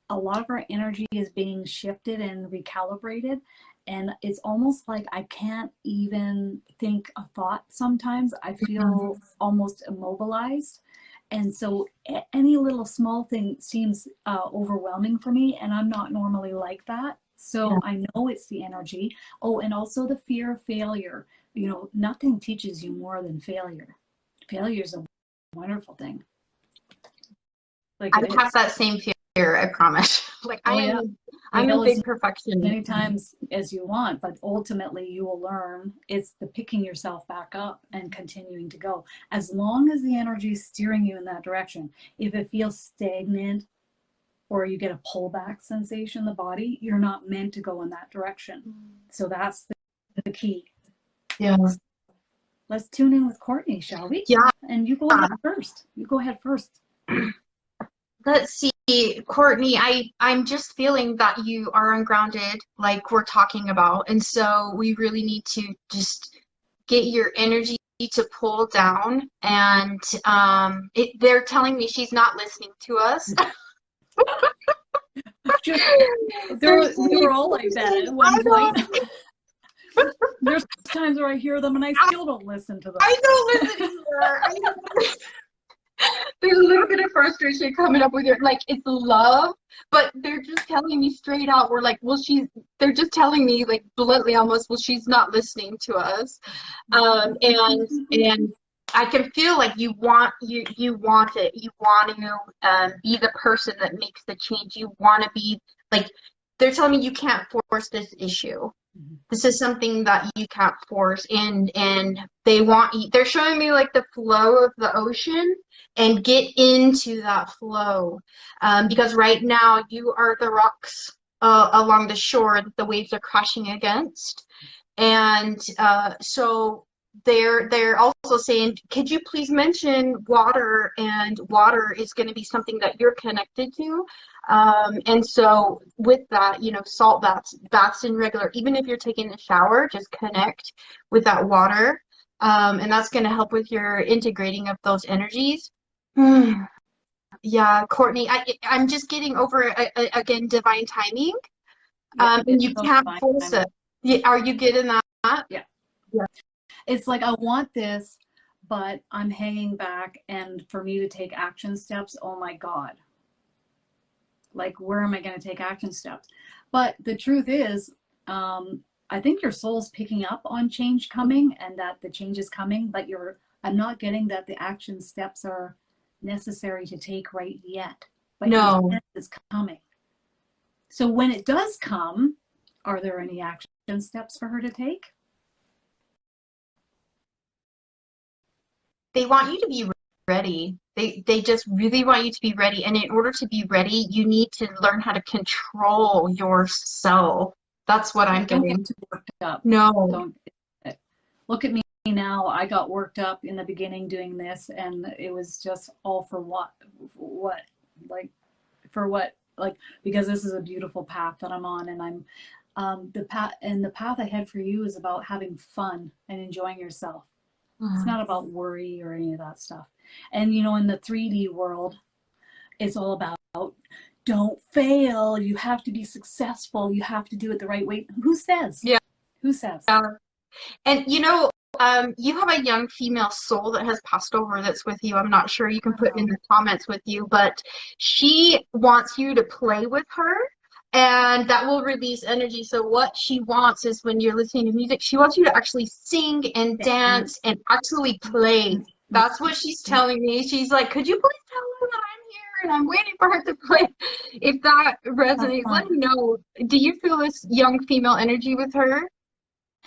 [SPEAKER 1] A lot of our energy is being shifted and recalibrated, and it's almost like I can't even think a thought sometimes. I feel almost immobilized, and so any little small thing seems overwhelming for me, and I'm not normally like that. So I know it's the energy. Oh, and also the fear of failure. You know, nothing teaches you more than failure. Failure is a wonderful thing. Like
[SPEAKER 2] I have that same fear, I promise. Like I'm a big perfectionist.
[SPEAKER 1] Many times as you want, but ultimately you will learn it's the picking yourself back up and continuing to go. As long as the energy is steering you in that direction. If it feels stagnant or you get a pullback sensation in the body, you're not meant to go in that direction. So that's the key.
[SPEAKER 2] Yeah.
[SPEAKER 1] Let's tune in with Courtney, shall we?
[SPEAKER 2] Yeah.
[SPEAKER 1] And you go ahead first. You go ahead first.
[SPEAKER 2] Let's see, Courtney, I'm just feeling that you are ungrounded, like we're talking about. And so we really need to just get your energy to pull down. And they're telling me she's not listening to us.
[SPEAKER 1] They're all like that at one point. There's times where I hear them and I still don't listen to them.
[SPEAKER 2] I don't listen either. There's a little bit of frustration coming up with it. Like, it's love, but they're just telling me straight out, we're like, well, they're just telling me, like, bluntly almost, well, she's not listening to us. And I can feel like you want it. You want to be the person that makes the change. You want to be, like, they're telling me you can't force this issue. This is something that you can't force, and they're showing me like the flow of the ocean, and get into that flow, because right now you are the rocks along the shore that the waves are crashing against, and so they're also saying, could you please mention water, and water is going to be something that you're connected to. And so with that, you know, salt baths in regular, even if you're taking a shower, just connect with that water. And that's going to help with your integrating of those energies. Yeah, Courtney, I'm just getting over again, divine timing. And you can't force it. Are you getting that?
[SPEAKER 1] Yeah. It's like, I want this, but I'm hanging back, and for me to take action steps, oh my God. Like, where am I going to take action steps? But the truth is, I think your soul's picking up on change coming and that the change is coming, but I'm not getting that the action steps are necessary to take right yet, but your
[SPEAKER 2] No.
[SPEAKER 1] sense is coming. So when it does come, are there any action steps for her to take?
[SPEAKER 2] They want you to be ready. They just really want you to be ready. And in order to be ready, you need to learn how to control yourself. That's what I'm
[SPEAKER 1] Don't get
[SPEAKER 2] getting.
[SPEAKER 1] too worked up.
[SPEAKER 2] No.
[SPEAKER 1] Don't look at me now. I got worked up in the beginning doing this, and it was just all for what? Like for what? Like, because this is a beautiful path that I'm on, and I'm the path ahead for you is about having fun and enjoying yourself. It's not about worry or any of that stuff. And you know, in the 3D world, it's all about don't fail. You have to be successful. You have to do it the right way. Who says?
[SPEAKER 2] Yeah.
[SPEAKER 1] Who says?
[SPEAKER 2] And you know, you have a young female soul that has passed over that's with you. I'm not sure, you can put in the comments with you, but she wants you to play with her, and that will release energy. So what she wants is when you're listening to music, she wants you to actually sing and dance and actually play. That's what she's telling me. She's like, could you please tell her that I'm here and I'm waiting for her to play? If that resonates, let me know. Do you feel this young female energy with her?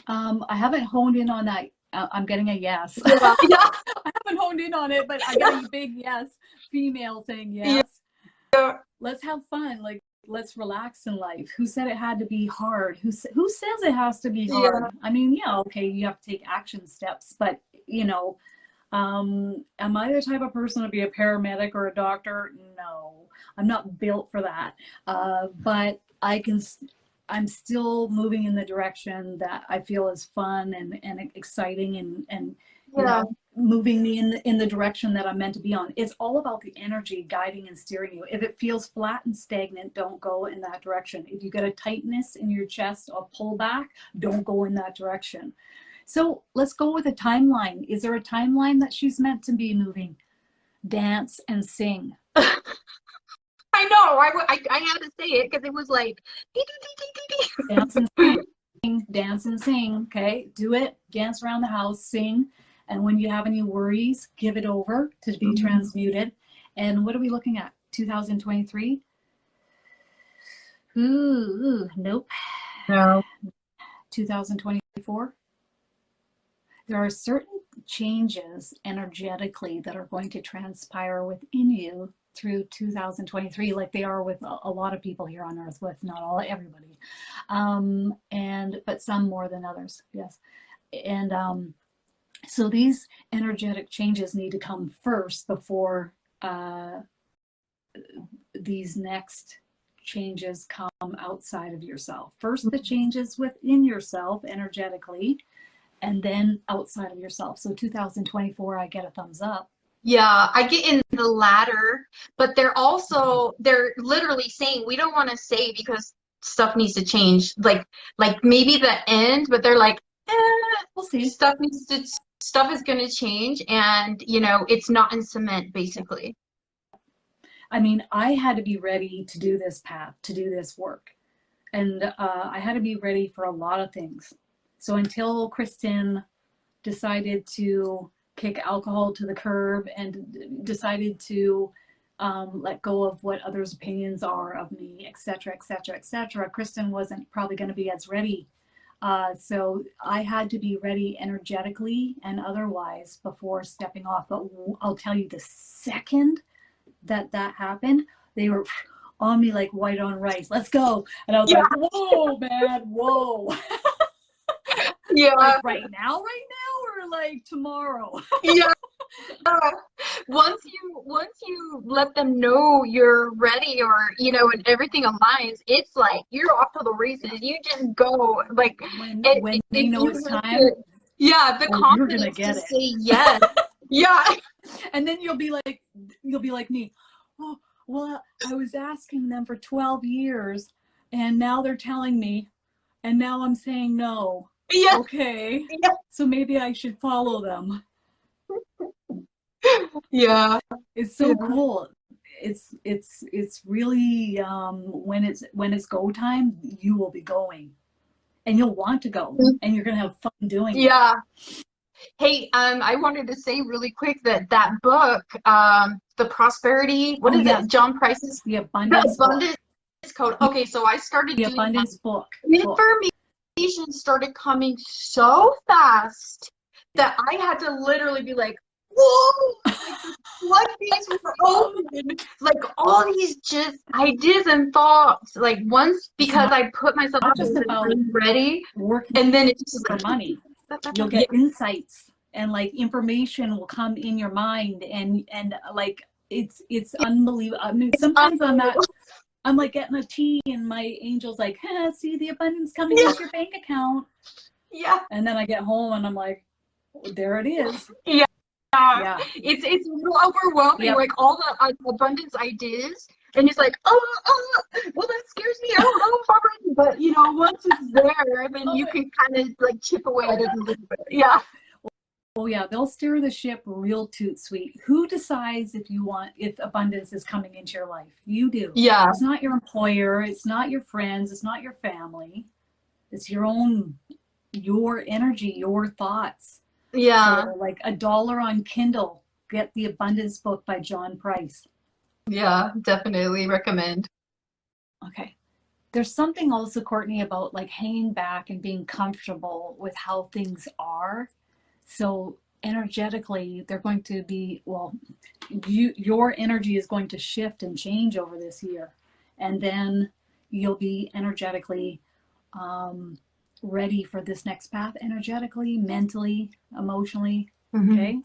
[SPEAKER 1] I haven't honed in on that. I'm getting a yes.
[SPEAKER 2] Yeah.
[SPEAKER 1] I haven't honed in on it, but I get a big yes. Female saying yes.
[SPEAKER 2] Yeah.
[SPEAKER 1] Let's have fun. Like, let's relax in life. Who said it had to be hard? Who says it has to be hard?
[SPEAKER 2] Yeah.
[SPEAKER 1] I mean, yeah, okay, you have to take action steps, but you know, am I the type of person to be a paramedic or a doctor? No, I'm not built for that. But I'm still moving in the direction that I feel is fun and exciting and you know, moving me in the direction that I'm meant to be on. It's all about the energy guiding and steering you. If it feels flat and stagnant, don't go in that direction. If you get a tightness in your chest or pull back, don't go in that direction. So let's go with a timeline. Is there a timeline that she's meant to be moving? Dance and sing.
[SPEAKER 2] I know. I had to say it because it was like
[SPEAKER 1] dance and sing, dance and sing. Okay, do it. Dance around the house, sing, and when you have any worries, give it over to be transmuted. And what are we looking at? 2023. Ooh, nope.
[SPEAKER 2] No.
[SPEAKER 1] 2024. There are certain changes energetically that are going to transpire within you through 2023, like they are with a lot of people here on earth, with not all everybody, but some more than others. Yes. And so these energetic changes need to come first before these next changes come outside of yourself. First the changes within yourself energetically, and then outside of yourself. So 2024, I get a thumbs up.
[SPEAKER 2] Yeah, I get in the latter, but they're literally saying we don't want to say because stuff needs to change. Like maybe the end, but they're like,
[SPEAKER 1] we'll see.
[SPEAKER 2] Stuff is going to change, and you know, it's not in cement, basically.
[SPEAKER 1] I mean, I had to be ready to do this path, to do this work, and I had to be ready for a lot of things. So until Kristin decided to kick alcohol to the curb and decided to let go of what others' opinions are of me, etc., etc., etc., Kristin wasn't probably going to be as ready. So I had to be ready energetically and otherwise before stepping off. But I'll tell you, the second that happened, they were on me like white on rice. Let's go. And I was like, whoa, man, whoa.
[SPEAKER 2] Yeah.
[SPEAKER 1] Like right now, or like tomorrow?
[SPEAKER 2] Yeah. Once you let them know you're ready, or you know, and everything aligns, it's like you're off to the races. You just go like
[SPEAKER 1] when they know it's time.
[SPEAKER 2] The confidence
[SPEAKER 1] you're gonna
[SPEAKER 2] to say yes. Yeah.
[SPEAKER 1] And then you'll be like me. Oh, well, I was asking them for 12 years, and now they're telling me, and now I'm saying no.
[SPEAKER 2] Yeah.
[SPEAKER 1] Okay.
[SPEAKER 2] Yeah.
[SPEAKER 1] So maybe I should follow them.
[SPEAKER 2] Yeah.
[SPEAKER 1] It's so cool. It's really when it's go time, you will be going. and you'll want to go, and you're going to have fun doing it.
[SPEAKER 2] Yeah. Hey, I wanted to say really quick that book, the prosperity, what is it? John Price's
[SPEAKER 1] The Abundance
[SPEAKER 2] Code. Okay, so I started
[SPEAKER 1] the
[SPEAKER 2] doing
[SPEAKER 1] Abundance book.
[SPEAKER 2] Information started coming so fast that I had to literally be like, whoa, like the floodgates were open. Like all these just ideas and thoughts, like once, because I put myself out
[SPEAKER 1] just about
[SPEAKER 2] ready,
[SPEAKER 1] working
[SPEAKER 2] and then it's just
[SPEAKER 1] for
[SPEAKER 2] like
[SPEAKER 1] money. You'll get insights, and like information will come in your mind, and like it's unbelievable. I mean, sometimes I'm like getting a tea, and my angel's like, see the abundance coming into your bank account.
[SPEAKER 2] Yeah.
[SPEAKER 1] And then I get home and I'm like, there it is.
[SPEAKER 2] Yeah.
[SPEAKER 1] Yeah.
[SPEAKER 2] It's a little overwhelming, like all the abundance ideas. And it's like, well, that scares me. I don't know if I'm ready. But, you know, once it's there, then you can kind of like chip away at it a little bit. Yeah.
[SPEAKER 1] Oh yeah, they'll steer the ship real toot sweet. Who decides if abundance is coming into your life? You do.
[SPEAKER 2] Yeah.
[SPEAKER 1] It's not your employer. It's not your friends. It's not your family. It's your energy, your thoughts.
[SPEAKER 2] Yeah.
[SPEAKER 1] So like $1 on Kindle. Get the Abundance book by John Price.
[SPEAKER 2] Yeah, definitely recommend.
[SPEAKER 1] Okay. There's something also, Courtney, about like hanging back and being comfortable with how things are. So energetically, they're going to be, your energy is going to shift and change over this year. And then you'll be energetically ready for this next path, energetically, mentally, emotionally. Okay.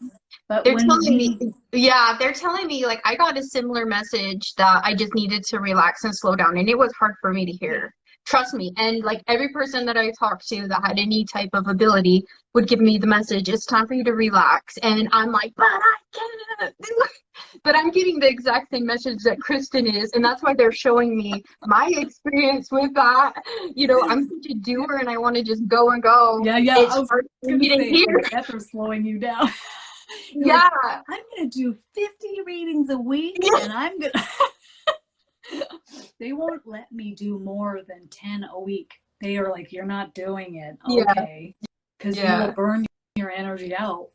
[SPEAKER 2] But they're telling me like I got a similar message that I just needed to relax and slow down, and it was hard for me to hear. Trust me. And like every person that I talked to that had any type of ability would give me the message, it's time for you to relax. And I'm like, but I can't. But I'm getting the exact same message that Kristin is, and that's why they're showing me my experience with that. You know, I'm such a doer and I want to just go and go.
[SPEAKER 1] Yeah.
[SPEAKER 2] It's hard for me to hear.
[SPEAKER 1] They're slowing you down.
[SPEAKER 2] Yeah.
[SPEAKER 1] Like, I'm going to do 50 readings a week, and I'm going to... They won't let me do more than 10 a week. They are like, you're not doing it. Okay. Because you will burn your energy out.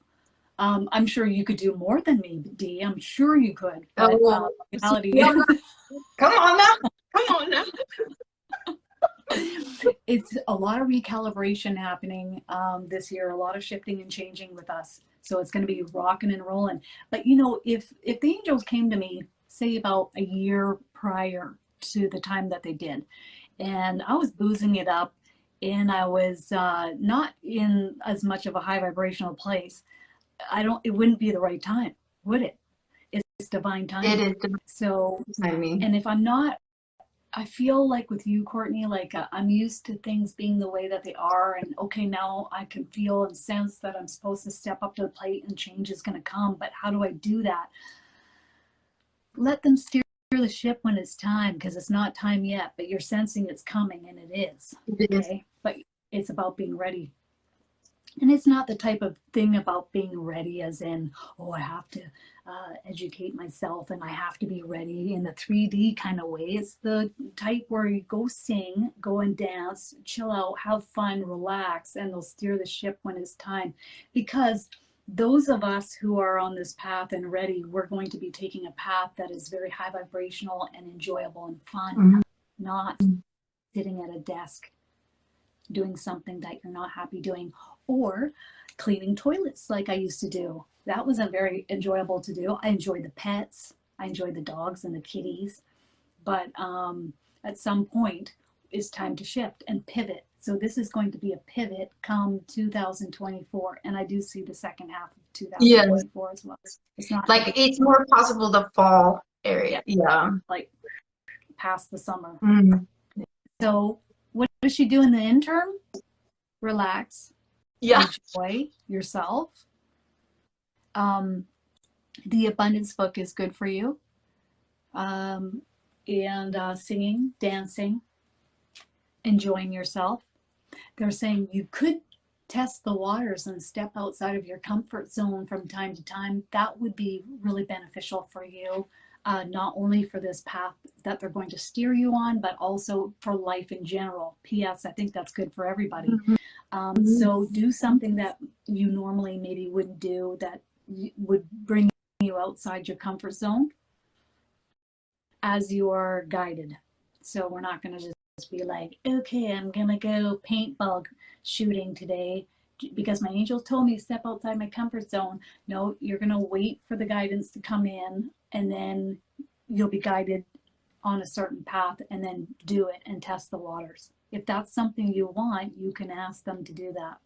[SPEAKER 1] I'm sure you could do more than me, Dee. I'm sure you could. But reality
[SPEAKER 2] Come on now.
[SPEAKER 1] It's a lot of recalibration happening this year, a lot of shifting and changing with us. So it's going to be rocking and rolling. But you know, if the angels came to me, say about a year prior to the time that they did, and I was boozing it up, and I was not in as much of a high vibrational place, it wouldn't be the right time, would it? It's divine timing.
[SPEAKER 2] It is.
[SPEAKER 1] So, and if I'm not, I feel like with you, Courtney, like I'm used to things being the way that they are, and okay, now I can feel and sense that I'm supposed to step up to the plate and change is going to come, but how do I do that? Let them steer the ship when it's time, because it's not time yet, but you're sensing it's coming, and it is. Okay, but it's about being ready. And it's not the type of thing about being ready as in, I have to educate myself and I have to be ready in the 3D kind of way. It's the type where you go sing, go and dance, chill out, have fun, relax, and they'll steer the ship when it's time. Because those of us who are on this path and ready, we're going to be taking a path that is very high vibrational and enjoyable and fun, not sitting at a desk doing something that you're not happy doing, or cleaning toilets like I used to do. That wasn't very enjoyable to do. I enjoyed the pets. I enjoyed the dogs and the kitties. But at some point, it's time to shift and pivot. So this is going to be a pivot come 2024. And I do see the second half of 2024 as well. It's not
[SPEAKER 2] like it's more possible the fall area. Yeah.
[SPEAKER 1] Like past the summer. Mm-hmm. So what does she do in the interim? Relax.
[SPEAKER 2] Yeah.
[SPEAKER 1] Enjoy yourself. The Abundance book is good for you. And singing, dancing, enjoying yourself. They're saying you could test the waters and step outside of your comfort zone from time to time. That would be really beneficial for you. not only for this path that they're going to steer you on, but also for life in general. P.S. I think that's good for everybody. So do something that you normally maybe wouldn't do, that would bring you outside your comfort zone as you are guided. So we're not going to just be like, okay, I'm going to go paintball shooting today because my angels told me to step outside my comfort zone. No, you're going to wait for the guidance to come in, and then you'll be guided on a certain path, and then do it and test the waters. If that's something you want, you can ask them to do that.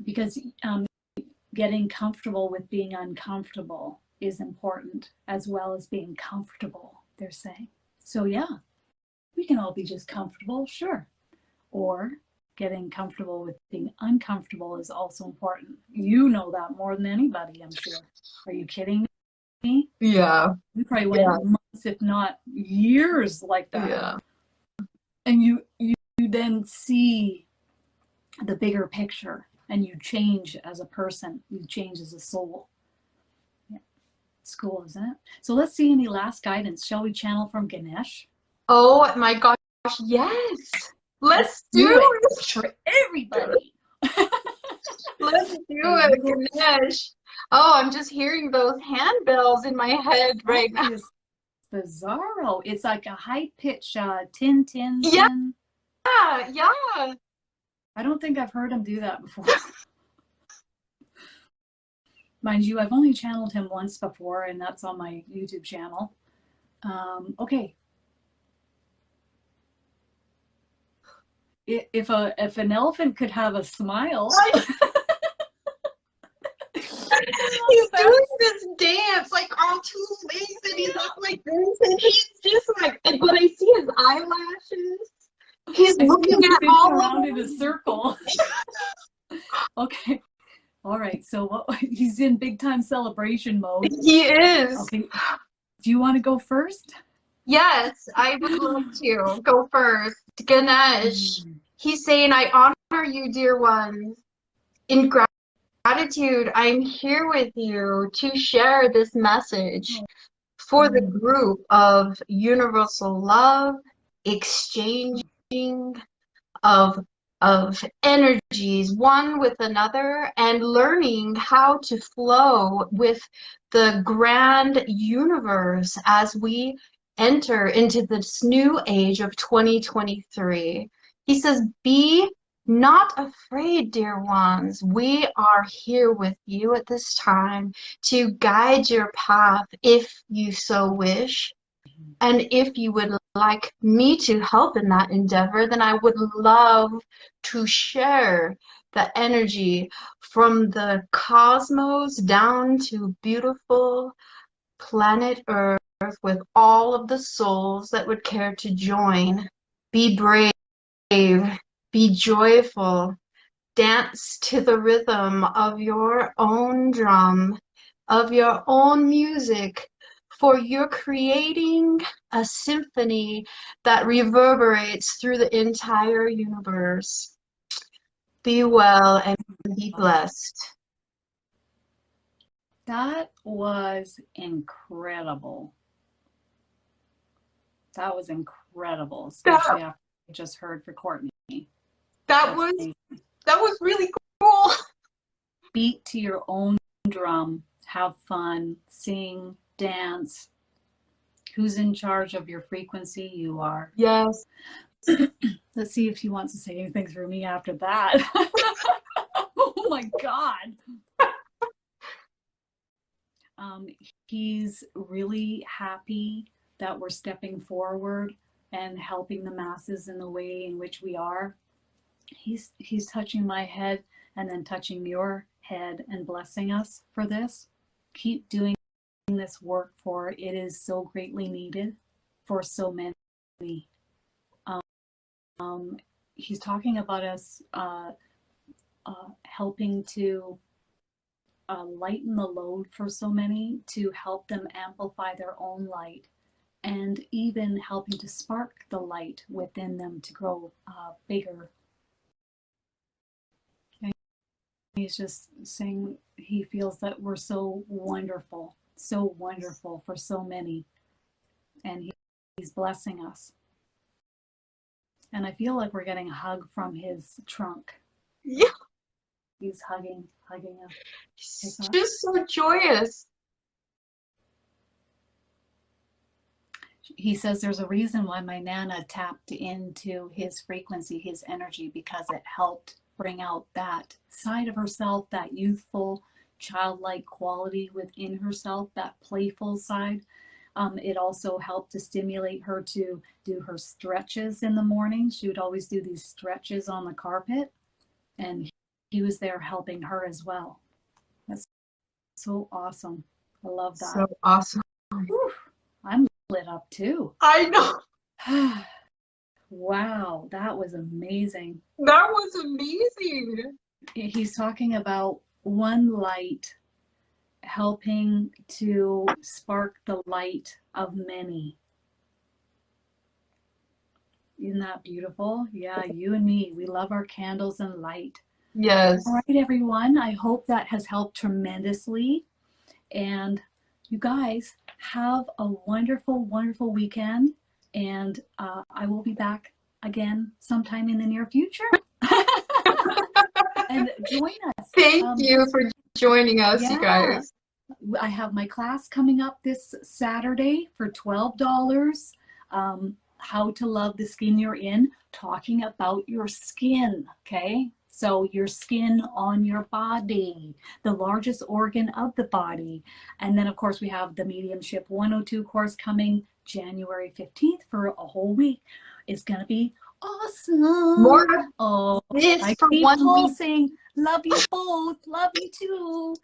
[SPEAKER 1] Because getting comfortable with being uncomfortable is important, as well as being comfortable, they're saying. So yeah, we can all be just comfortable, sure. Or getting comfortable with being uncomfortable is also important. You know that more than anybody, I'm sure. Are you kidding me?
[SPEAKER 2] Yeah.
[SPEAKER 1] We probably went months, if not years, like that.
[SPEAKER 2] Yeah.
[SPEAKER 1] And you then see the bigger picture, and you change as a person. You change as a soul. Yeah. It's cool, isn't it? So let's see any last guidance. Shall we channel from Ganesh?
[SPEAKER 2] Oh my gosh, yes. Let's do it
[SPEAKER 1] for everybody.
[SPEAKER 2] Let's do it, Ganesh. Oh, I'm just hearing those handbells in my head right now.
[SPEAKER 1] It's bizarro. It's like a high pitch tin tin.
[SPEAKER 2] Yeah. Yeah.
[SPEAKER 1] I don't think I've heard him do that before. Mind you, I've only channeled him once before, and that's on my YouTube channel. Okay. If an elephant could have a smile.
[SPEAKER 2] He's doing this dance like on two legs, and he's up like this, and he's just like, but I see his eyelashes. He's looking at all
[SPEAKER 1] around in a circle. Okay. All right. So he's in big time celebration mode.
[SPEAKER 2] He is.
[SPEAKER 1] Okay. Do you want to go first?
[SPEAKER 2] Yes, I would love to go first. Ganesh, he's saying, I honor you, dear ones. In gratitude, I'm here with you to share this message for the group of universal love, exchanging of energies one with another, and learning how to flow with the grand universe as we enter into this new age of 2023. He says, be not afraid, dear ones. We are here with you at this time to guide your path if you so wish. And if you would like me to help in that endeavor, then I would love to share the energy from the cosmos down to beautiful planet Earth with all of the souls that would care to join. Be brave, be joyful, dance to the rhythm of your own drum, of your own music, for you're creating a symphony that reverberates through the entire universe. Be well and be blessed.
[SPEAKER 1] That was incredible. That was incredible, especially after I just heard for Courtney.
[SPEAKER 2] That was really cool.
[SPEAKER 1] Beat to your own drum, have fun, sing, dance. Who's in charge of your frequency? You are.
[SPEAKER 2] Yes.
[SPEAKER 1] Let's see if he wants to say anything through me after that. Oh my God. He's really happy that we're stepping forward and helping the masses in the way in which we are. He's touching my head and then touching your head and blessing us for this. Keep doing this work, for it is so greatly needed for so many. He's talking about us helping to lighten the load for so many, to help them amplify their own light, and even helping to spark the light within them to grow bigger. And he's just saying he feels that we're so wonderful, so wonderful for so many. And he's blessing us. And I feel like we're getting a hug from his trunk.
[SPEAKER 2] Yeah.
[SPEAKER 1] He's hugging us.
[SPEAKER 2] He's just so joyous.
[SPEAKER 1] He says there's a reason why my Nana tapped into his frequency, his energy, because it helped bring out that side of herself, that youthful, childlike quality within herself, that playful side. It also helped to stimulate her to do her stretches in the morning. She would always do these stretches on the carpet, and he was there helping her as well. That's so awesome. I love that.
[SPEAKER 2] So awesome.
[SPEAKER 1] Whew, I'm lit up too.
[SPEAKER 2] I know.
[SPEAKER 1] Wow, that was amazing.
[SPEAKER 2] That was amazing.
[SPEAKER 1] He's talking about one light helping to spark the light of many. Isn't that beautiful? Yeah, you and me, we love our candles and light.
[SPEAKER 2] Yes.
[SPEAKER 1] All right, everyone, I hope that has helped tremendously. And you guys have a wonderful, wonderful weekend. And I will be back again sometime in the near future. And join us.
[SPEAKER 2] Thank you for joining us,
[SPEAKER 1] yeah,
[SPEAKER 2] you guys.
[SPEAKER 1] I have my class coming up this Saturday for $12. How to love the skin you're in, talking about your skin, okay? So your skin on your body, the largest organ of the body. And then, of course, we have the Mediumship 102 course coming January 15th for a whole week. It's going to be awesome.
[SPEAKER 2] More
[SPEAKER 1] oh,
[SPEAKER 2] this
[SPEAKER 1] I
[SPEAKER 2] for
[SPEAKER 1] keep
[SPEAKER 2] 1 week.
[SPEAKER 1] pulsing. Love you both. Love you too.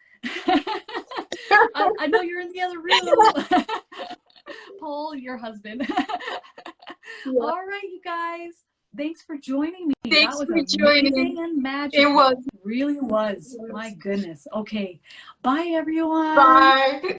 [SPEAKER 1] I know you're in the other room. Paul, your husband. Yeah. All right, you guys. Thanks for joining me.
[SPEAKER 2] Thanks
[SPEAKER 1] that was
[SPEAKER 2] for joining.
[SPEAKER 1] And magical.
[SPEAKER 2] It was.
[SPEAKER 1] It really was. My goodness. Okay. Bye, everyone.
[SPEAKER 2] Bye.